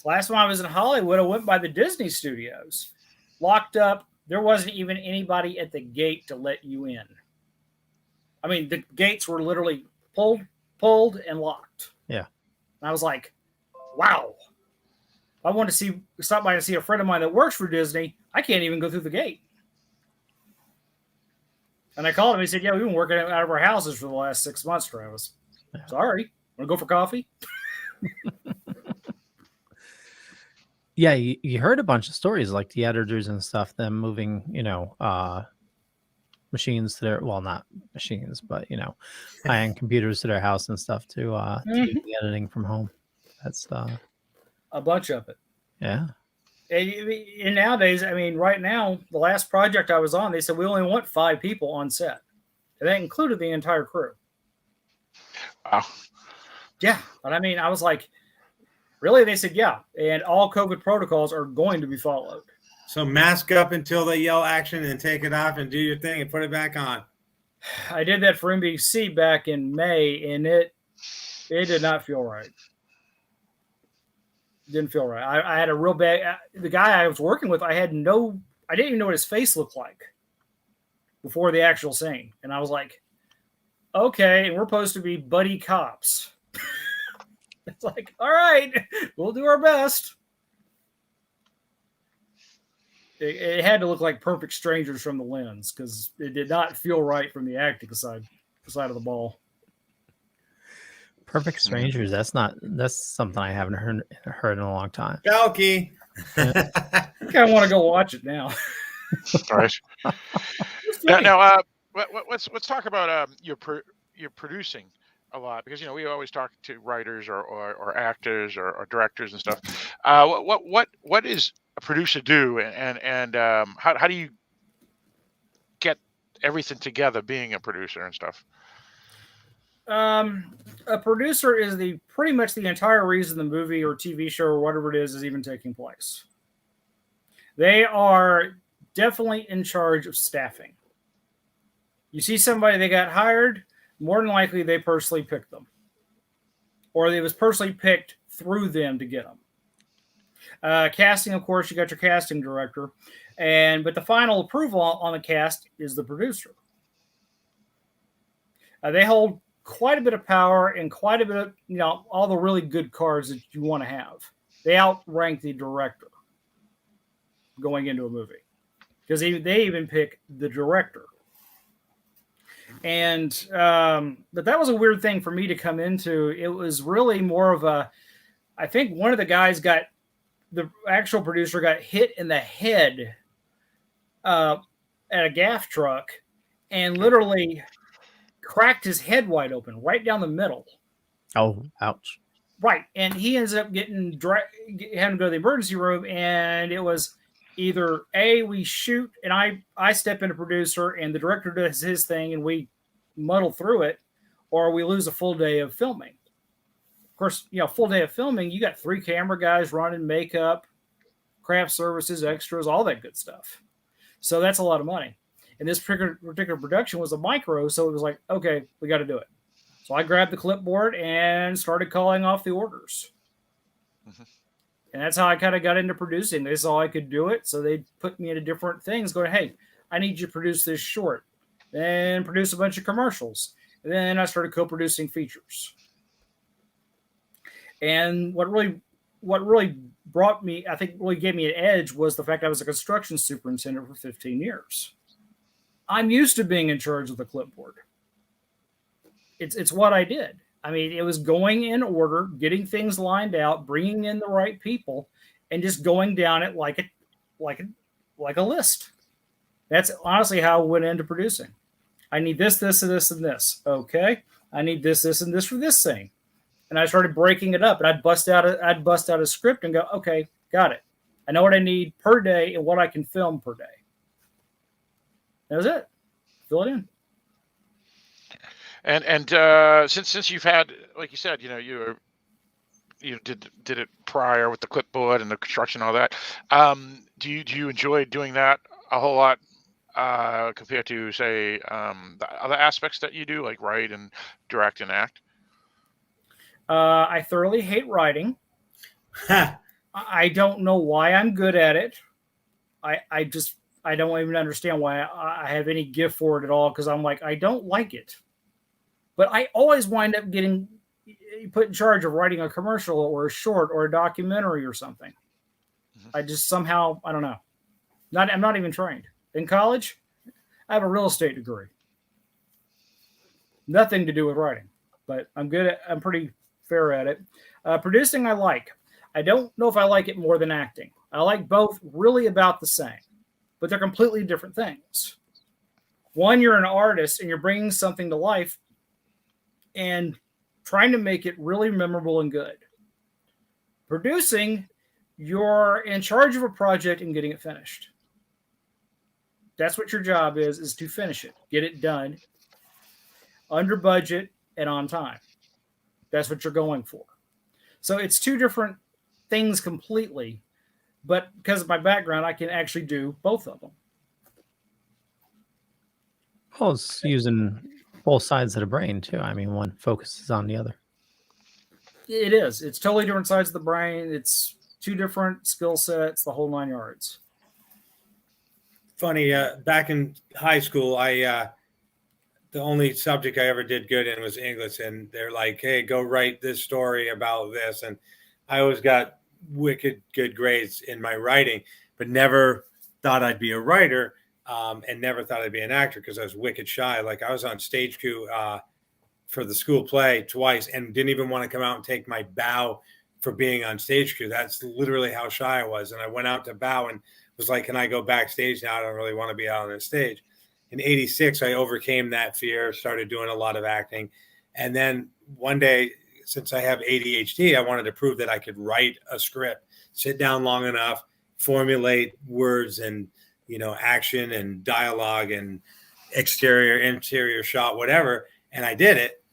Last time I was in Hollywood, I went by the Disney studios. Locked up. There wasn't even anybody at the gate to let you in. I mean, the gates were literally pulled, and locked. Yeah. And I was like, wow. If I want to stop by and see a friend of mine that works for Disney, I can't even go through the gate. And I called him. He said, yeah, we've been working out of our houses for the last 6 months, Travis. Yeah. Sorry. Want to go for coffee? Yeah, you heard a bunch of stories like the editors and stuff, them moving, machines to their, well, not machines, but, high-end computers to their house and stuff to do the editing from home. That's a bunch of it. Yeah. And nowadays, I mean, right now, the last project I was on, they said we only want 5 people on set. And that included the entire crew. Wow. Yeah. But I mean, I was like, really? They said, yeah. And all COVID protocols are going to be followed. So mask up until they yell action and take it off and do your thing and put it back on. I did that for NBC back in May, and it did not feel right. Didn't feel right. I had a real bad. The guy I was working with, I didn't even know what his face looked like before the actual scene, and I was like, okay, and we're supposed to be buddy cops. It's like, all right, we'll do our best. It had to look like perfect strangers from the lens because it did not feel right from the acting side of the ball. Perfect Strangers. That's something I haven't heard in a long time. Galky. I kind of want to go watch it now. All right. Now, let's talk about your producing a lot, because we always talk to writers or actors or directors and stuff. What is a producer do, and how do you get everything together being a producer and stuff? A producer is pretty much the entire reason the movie or TV show or whatever it is even taking place. They are definitely in charge of staffing. You see somebody they got hired, more than likely they personally picked them, or it was personally picked through them to get them. Casting, of course, you got your casting director, but the final approval on the cast is the producer. They hold quite a bit of power and quite a bit of, all the really good cards that you want to have. They outrank the director going into a movie because they even pick the director. And but that was a weird thing for me to come into. It was really more of I think one of the guys the actual producer got hit in the head at a gaff truck and literally cracked his head wide open right down the middle. Oh, ouch. Right. And he ends up having to go to the emergency room, and it was either we shoot and I step in a producer and the director does his thing and we muddle through it, or we lose a full day of filming. Of course, full day of filming, you got 3 camera guys running makeup, craft services, extras, all that good stuff. So that's a lot of money. And this particular production was a micro, so it was like, okay, we got to do it. So I grabbed the clipboard and started calling off the orders. Mm-hmm. And that's how I kind of got into producing. They saw I could do it, so they put me into different things, going, hey, I need you to produce this short, then produce a bunch of commercials. And then I started co-producing features. And what really brought me, I think really gave me an edge, was the fact I was a construction superintendent for 15 years. I'm used to being in charge of the clipboard. It's what I did. I mean, it was going in order, getting things lined out, bringing in the right people, and just going down it like a list. That's honestly how I went into producing. I need this, this, and this, and this. Okay, I need this, this, and this for this thing, and I started breaking it up. And I'd bust out a script and go, okay, got it. I know what I need per day and what I can film per day. That was it. Fill it in. And since you've had, like you said, you did it prior with the clipboard and the construction and all that. Do you enjoy doing that a whole lot compared to, say, the other aspects that you do, like write and direct and act? I thoroughly hate writing. I don't know why I'm good at it. I don't even understand why I have any gift for it at all, because I'm like, I don't like it. But I always wind up getting put in charge of writing a commercial or a short or a documentary or something. Mm-hmm. I just somehow, I don't know. I'm not even trained. In college, I have a real estate degree. Nothing to do with writing, but I'm pretty fair at it. Producing, I like. I don't know if I like it more than acting. I like both really about the same, but they're completely different things. One, you're an artist and you're bringing something to life and trying to make it really memorable and good. Producing, you're in charge of a project and getting it finished. That's what your job is to finish it, get it done under budget and on time. That's what you're going for. So it's two different things completely, but because of my background, I can actually do both of them. Well, it's using both sides of the brain too. I mean, one focuses on the other. It is. It's totally different sides of the brain. It's two different skill sets, the whole 9 yards. Funny, back in high school, the only subject I ever did good in was English, and they're like, "Hey, go write this story about this," and I always got wicked good grades in my writing, but never thought I'd be a writer, and never thought I'd be an actor because I was wicked shy. Like I was on stage crew for the school play twice, and didn't even want to come out and take my bow for being on stage crew. That's literally how shy I was, and I went out to bow and was like, "Can I go backstage now? I don't really want to be out on the stage." In '86, I overcame that fear, started doing a lot of acting. And then one day, since I have ADHD, I wanted to prove that I could write a script, sit down long enough, formulate words and, action and dialogue and exterior, interior shot, whatever. And I did it.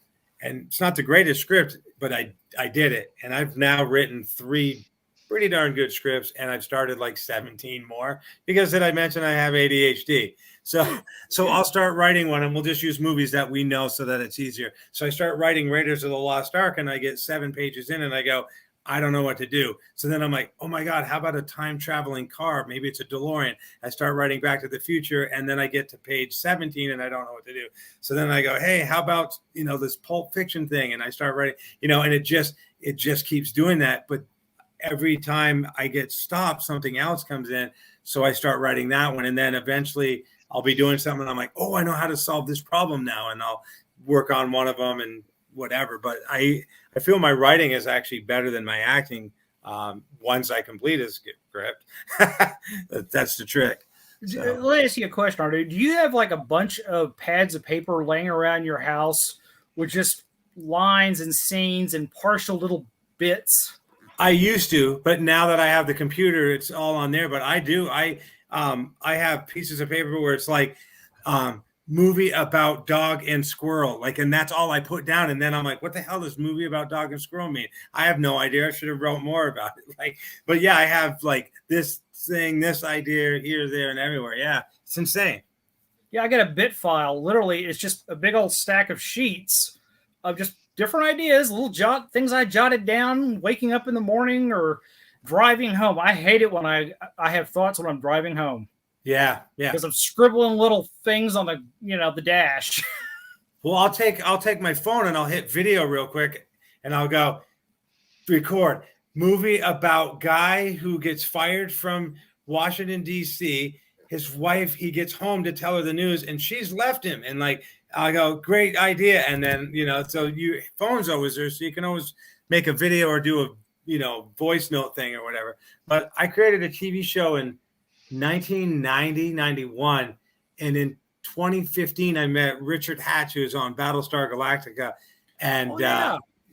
And it's not the greatest script, but I did it. And I've now written 3 pretty darn good scripts, and I've started like 17 more because I mentioned I have ADHD. So I'll start writing one, and we'll just use movies that we know so that it's easier. So I start writing Raiders of the Lost Ark, and I get 7 pages in, and I go, I don't know what to do. So then I'm like, oh my God, how about a time traveling car? Maybe it's a DeLorean. I start writing Back to the Future, and then I get to page 17, and I don't know what to do. So then I go, hey, how about this Pulp Fiction thing? And I start writing, and it just keeps doing that. But every time I get stopped, something else comes in. So I start writing that one. And then eventually I'll be doing something. And I'm like, oh, I know how to solve this problem now. And I'll work on one of them and whatever. But I feel my writing is actually better than my acting once I complete a script. That's the trick. So. Let me ask you a question, Artie. Do you have like a bunch of pads of paper laying around your house with just lines and scenes and partial little bits? I used to, but now that I have the computer, it's all on there. But I do. I have pieces of paper where it's like movie about dog and squirrel, and that's all I put down. And then I'm like, what the hell does movie about dog and squirrel mean? I have no idea. I should have wrote more about it. But yeah, I have this thing, this idea here, there, and everywhere. Yeah, it's insane. Yeah, I got a bit file. Literally, it's just a big old stack of sheets of just different ideas, little things I jotted down waking up in the morning or driving home. I hate it when I have thoughts when I'm driving home. Yeah. Because I'm scribbling little things on the dash. Well, I'll take my phone and I'll hit video real quick and I'll go record movie about guy who gets fired from Washington, D.C. His wife, he gets home to tell her the news and she's left him. And I go, great idea. And then, so your phone's always there. So you can always make a video or do a, voice note thing or whatever. But I created a TV show in 1990, 91. And in 2015, I met Richard Hatch, who was on Battlestar Galactica. And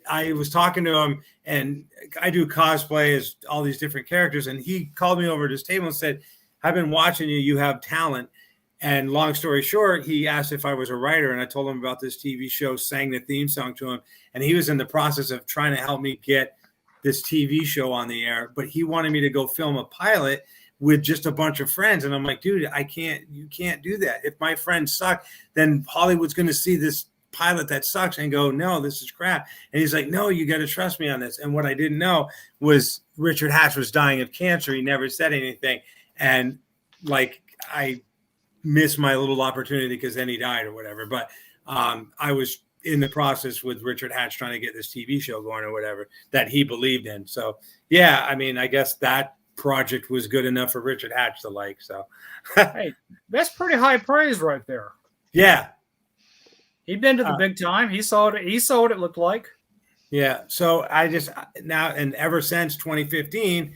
I was talking to him, and I do cosplay as all these different characters. And he called me over to his table and said, I've been watching you. You have talent. And long story short, he asked if I was a writer, and I told him about this TV show, sang the theme song to him. And he was in the process of trying to help me get this TV show on the air, but he wanted me to go film a pilot with just a bunch of friends. And I'm like, dude, you can't do that. If my friends suck, then Hollywood's going to see this pilot that sucks and go, no, this is crap. And he's like, no, you got to trust me on this. And what I didn't know was Richard Hatch was dying of cancer. He never said anything. And I missed my little opportunity because then he died or whatever. But I was in the process with Richard Hatch trying to get this TV show going or whatever that he believed in. So, yeah, I mean, I guess that project was good enough for Richard Hatch to like. So, hey, that's pretty high praise right there. Yeah. He'd been to the big time. He saw it. He saw what it looked like. Yeah. So I just now, and ever since 2015,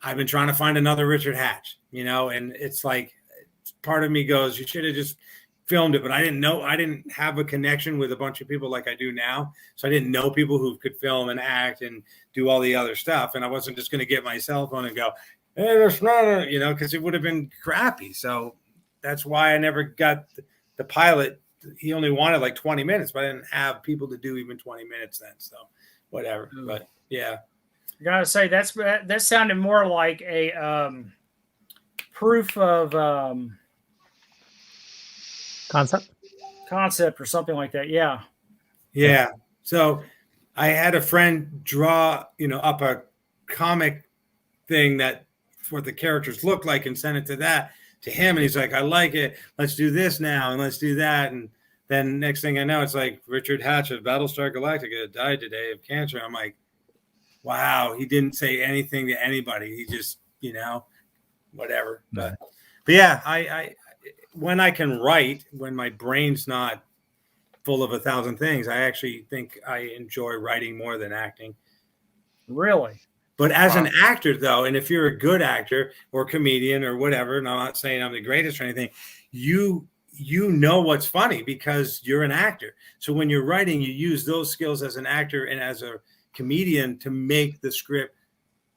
I've been trying to find another Richard Hatch, and it's like part of me goes, you should have just filmed it, but I didn't have a connection with a bunch of people like I do now. So I didn't know people who could film and act and do all the other stuff. And I wasn't just going to get my cell phone and go, hey, that's not because it would have been crappy. So that's why I never got the pilot. He only wanted like 20 minutes, but I didn't have people to do even 20 minutes then. So whatever. But yeah. I gotta say that sounded more like a concept. concept or something like that. Yeah. Yeah. So I had a friend draw, up a comic thing that what the characters looked like and send it to him. And he's like, I like it. Let's do this now. And let's do that. And then next thing I know, it's like Richard Hatch of Battlestar Galactica died today of cancer. I'm like, wow, he didn't say anything to anybody. He just, whatever. But yeah, I when I can write, when my brain's not full of 1,000 things, I actually think I enjoy writing more than acting. Really? But as an actor, though, and if you're a good actor or comedian or whatever, and I'm not saying I'm the greatest or anything, you know what's funny because you're an actor. So when you're writing, you use those skills as an actor and as a comedian to make the script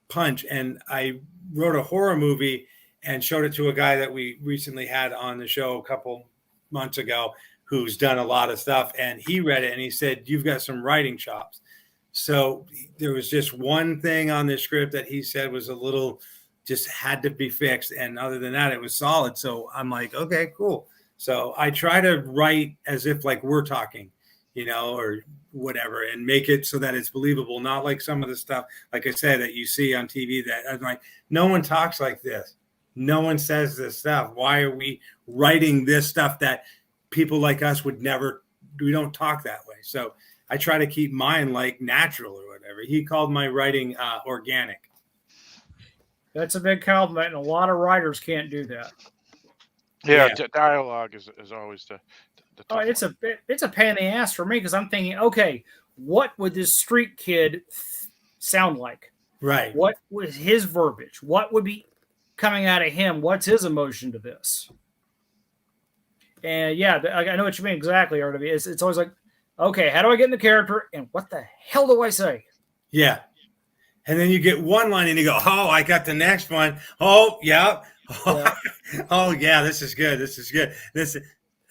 punch. And I wrote a horror movie and showed it to a guy that we recently had on the show a couple months ago who's done a lot of stuff. And he read it and he said, you've got some writing chops. So there was just one thing on the script that he said was a little, just had to be fixed. And other than that, it was solid. So I'm like, okay, cool. So I try to write as if like we're talking, or whatever, and make it so that it's believable. Not like some of the stuff, like I said, that you see on TV that I'm like, no one talks like this. No one says this stuff. Why are we writing this stuff that people like us would never, we don't talk that way. So I try to keep mine like natural or whatever. He called my writing organic. That's a big compliment, and a lot of writers can't do that. Yeah. Dialogue is always the tough it's a pain in the ass for me because I'm thinking, okay, what would this street kid sound like? Right. What was his verbiage? What would be coming out of him? What's his emotion to this? And yeah, I know what you mean exactly, RW. It's always like, okay, how do I get in the character, and what the hell do I say? Yeah. And then you get one line and you go, oh, I got the next one. Oh, yeah. Oh, yeah, this is good. This is good.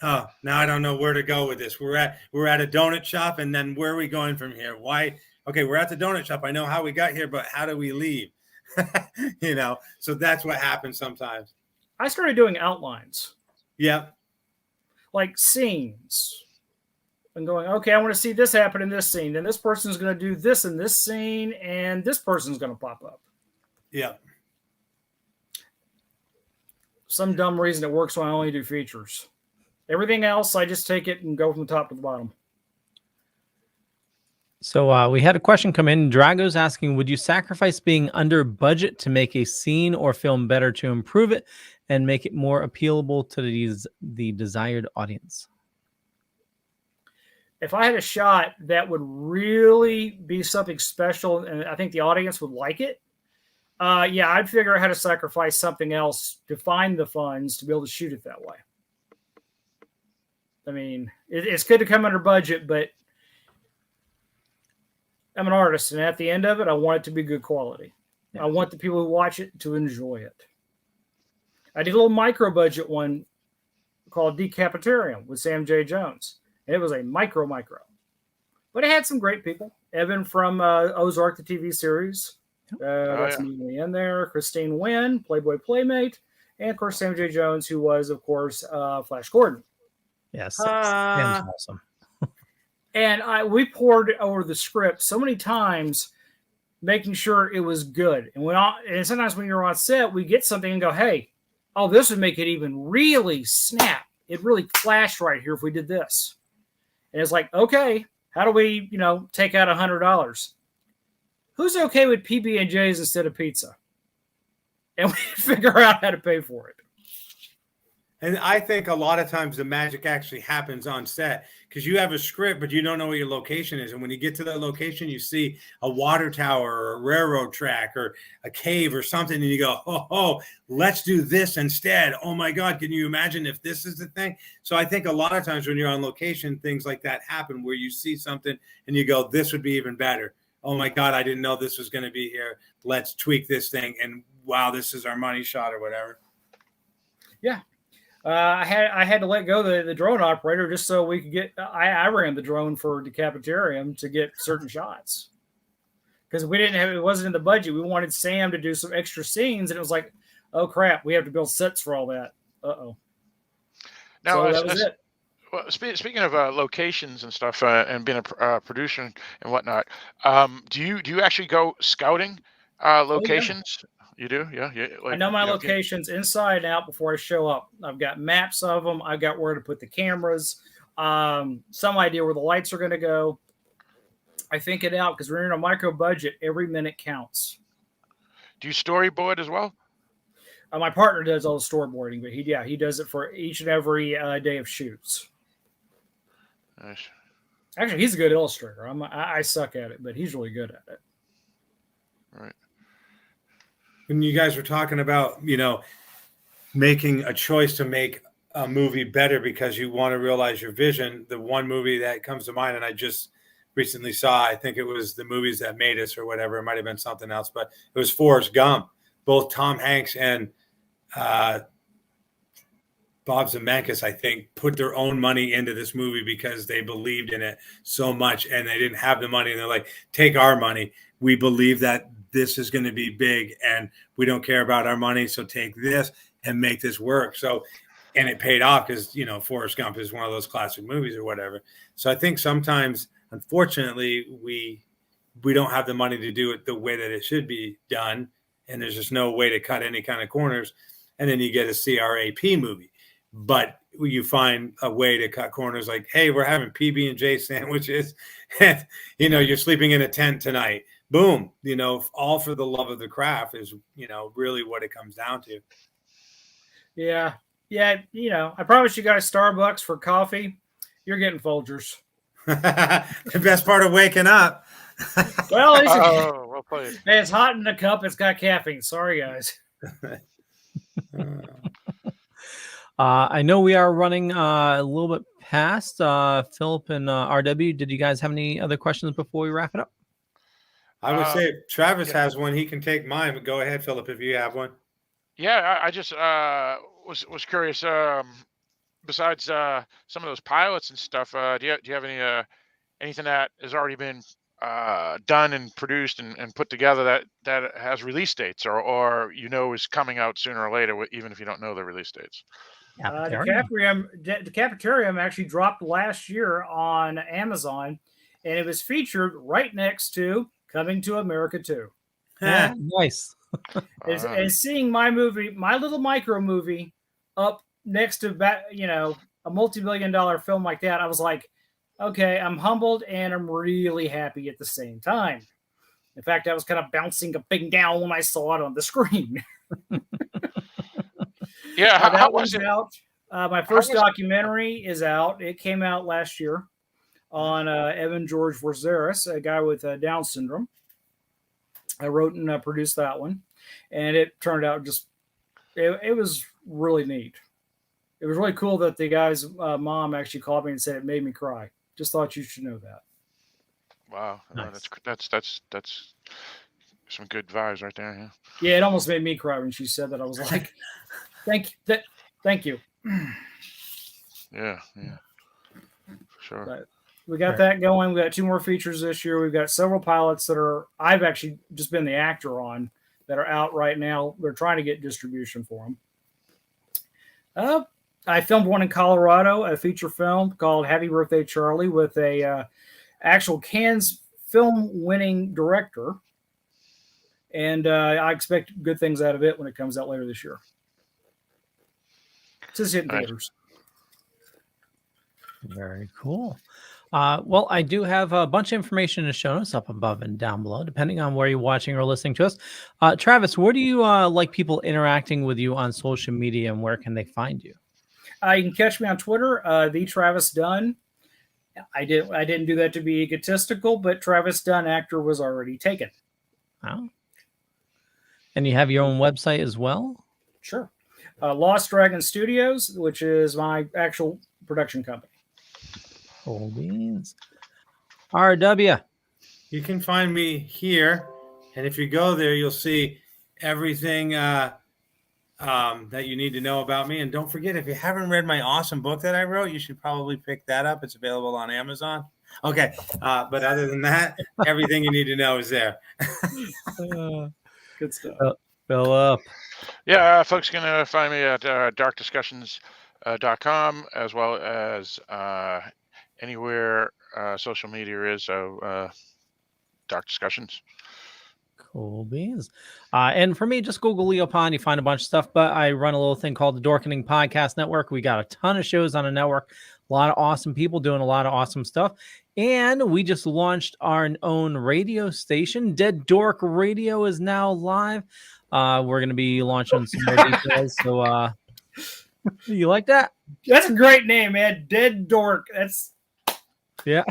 Oh, now I don't know where to go with this. We're at a donut shop, and then where are we going from here? Why? Okay, we're at the donut shop. I know how we got here, but how do we leave? So that's what happens sometimes. I started doing outlines. Yeah. Like scenes. And going, okay, I want to see this happen in this scene. Then this person's going to do this in this scene, and this person's going to pop up. Yeah. Some dumb reason it works when I only do features. Everything else, I just take it and go from the top to the bottom. So we had a question come in. Drago's asking, would you sacrifice being under budget to make a scene or film better to improve it and make it more appealable to the desired audience? If I had a shot that would really be something special and I think the audience would like it, yeah, I'd figure out how to sacrifice something else to find the funds to be able to shoot it that way. I mean, it's good to come under budget, but I'm an artist, and at the end of it, I want it to be good quality. Yeah. I want the people who watch it to enjoy it. I did a little micro budget one called Decapitarium with Sam J. Jones. It was a micro, but it had some great people. Evan from Ozark, the TV series. That's me in there. Christine Wynn, Playboy Playmate. And, of course, Sam J. Jones, who was, of course, Flash Gordon. Yes. Sam's awesome. And we poured over the script so many times, making sure it was good. And sometimes when you're on set, we get something and go, hey, oh, this would make it even really snap. It really flashed right here if we did this. And it's like, okay, how do we, take out $100? Who's okay with PB&Js instead of pizza? And we figure out how to pay for it. And I think a lot of times the magic actually happens on set because you have a script, but you don't know what your location is. And when you get to that location, you see a water tower or a railroad track or a cave or something. And you go, oh, let's do this instead. Oh my God. Can you imagine if this is the thing? So I think a lot of times when you're on location, things like that happen where you see something and you go, this would be even better. Oh my God, I didn't know this was going to be here. Let's tweak this thing. And wow, this is our money shot or whatever. Yeah. I had to let go the drone operator just so we could get. I ran the drone for Decapitarium to get certain shots because it wasn't in the budget. We wanted Sam to do some extra scenes, and it was like, oh crap, we have to build sets for all that. Uh-oh. Now, so that was it. Well, speaking of locations and stuff, and being a producer and whatnot, do you actually go scouting Oh yeah. locations? You do, yeah, yeah. I Like, know my you know, locations inside and out before I show up. I've got maps of them. I've got where to put the cameras. Some idea where the lights are going to go. I think it out because we're in a micro budget. Every minute counts. do you storyboard as well? My partner does all the storyboarding, but he does it for each and every day of shoots. Nice. Actually, he's a good illustrator. I suck at it, but he's really good at it. Right. When you guys were talking about, making a choice to make a movie better because you want to realize your vision, the one movie that comes to mind, and I just recently saw, I think it was The Movies That Made Us or whatever, it might have been something else, but it was Forrest Gump. Both Tom Hanks and Bob Zemeckis, I think, put their own money into this movie because they believed in it so much, and they didn't have the money, and they're like, take our money. We believe that this is going to be big, and we don't care about our money, so take this and make this work. So, and it paid off because, Forrest Gump is one of those classic movies or whatever. So I think sometimes, unfortunately, we don't have the money to do it the way that it should be done, and there's just no way to cut any kind of corners, and then you get a CRAP movie. But you find a way to cut corners like, hey, we're having PB&J sandwiches, and, you're sleeping in a tent tonight. Boom. All for the love of the craft is, really what it comes down to. Yeah. Yeah. I promise you guys Starbucks for coffee. You're getting Folgers. The best part of waking up. Well, at least well played. Hey, it's hot in the cup. It's got caffeine. Sorry, guys. I know we are running a little bit past. Philip and RW, did you guys have any other questions before we wrap it up? I would say if Travis has one, he can take mine. But go ahead, Philip, if you have one. Yeah, I just was curious. Besides some of those pilots and stuff, do you have anything that has already been done and produced and put together that has release dates or is coming out sooner or later, even if you don't know the release dates? Decapitarium actually dropped last year on Amazon, and it was featured right next to Coming to America 2. Nice. And seeing my movie, my little micro movie, up next to a multi-billion-dollar film like that, I was like, okay, I'm humbled and I'm really happy at the same time. In fact, I was kind of bouncing up and down when I saw it on the screen. Yeah, that one's out. My first documentary is out. It came out last year on Evan George Verzeris, a guy with Down syndrome. I wrote and produced that one, and it turned out it was really neat. It was really cool that the guy's mom actually called me and said it made me cry. Just thought you should know that. Wow, Nice. That's some good vibes right there. Yeah. Yeah, it almost made me cry when she said that. I was like, thank you. Yeah, sure. But we got that going. We got 2 more features this year. We've got several pilots that I've actually just been the actor on that are out right now. They're trying to get distribution for them. I filmed one in Colorado, a feature film called Happy Birthday, Charlie, with a actual Cannes film winning director. And I expect good things out of it when it comes out later this year. It's just hitting theaters. Very cool. Well, I do have a bunch of information in the show notes up above and down below, depending on where you're watching or listening to us. Travis, where do you like people interacting with you on social media, and where can they find you? You can catch me on Twitter, the Travis Dunn. I didn't do that to be egotistical, but Travis Dunn actor was already taken. Oh. And you have your own website as well? Sure. Lost Dragon Studios, which is my actual production company. Cool beans. RW. You can find me here, and if you go there, you'll see everything that you need to know about me. And don't forget, if you haven't read my awesome book that I wrote, you should probably pick that up. It's available on Amazon. Okay, but other than that, everything you need to know is there. Good stuff. Philip. Yeah, folks can find me at Dark Discussions .com, as well as anywhere social media is. So Dark Discussions. Cool beans. And for me, just Google Leo Pond. You find a bunch of stuff, but I run a little thing called the Dorkening Podcast Network. We got a ton of shows on the network, a lot of awesome people doing a lot of awesome stuff. And we just launched our own radio station. Dead Dork Radio is now live. We're going to be launching some more details. So you like that? That's a great name, man. Dead Dork. That's yeah.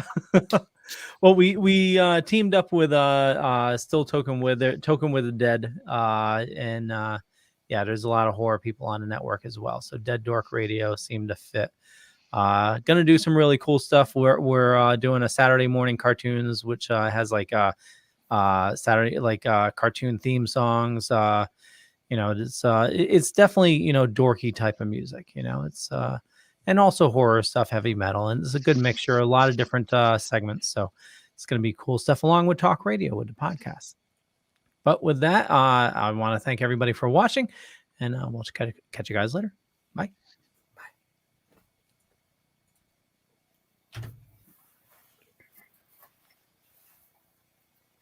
Well, we teamed up with still Token with the Dead, and yeah, there's a lot of horror people on the network as well. So Dead Dork Radio seemed to fit. Gonna do some really cool stuff. We're doing a Saturday morning cartoons, which has like Saturday cartoon theme songs. It's definitely dorky type of music. It's and also horror stuff, heavy metal, and it's a good mixture, a lot of different segments. So it's going to be cool stuff along with talk radio with the podcast. But with that, I want to thank everybody for watching, and we'll catch you guys later. Bye.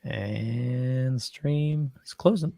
And stream is closing.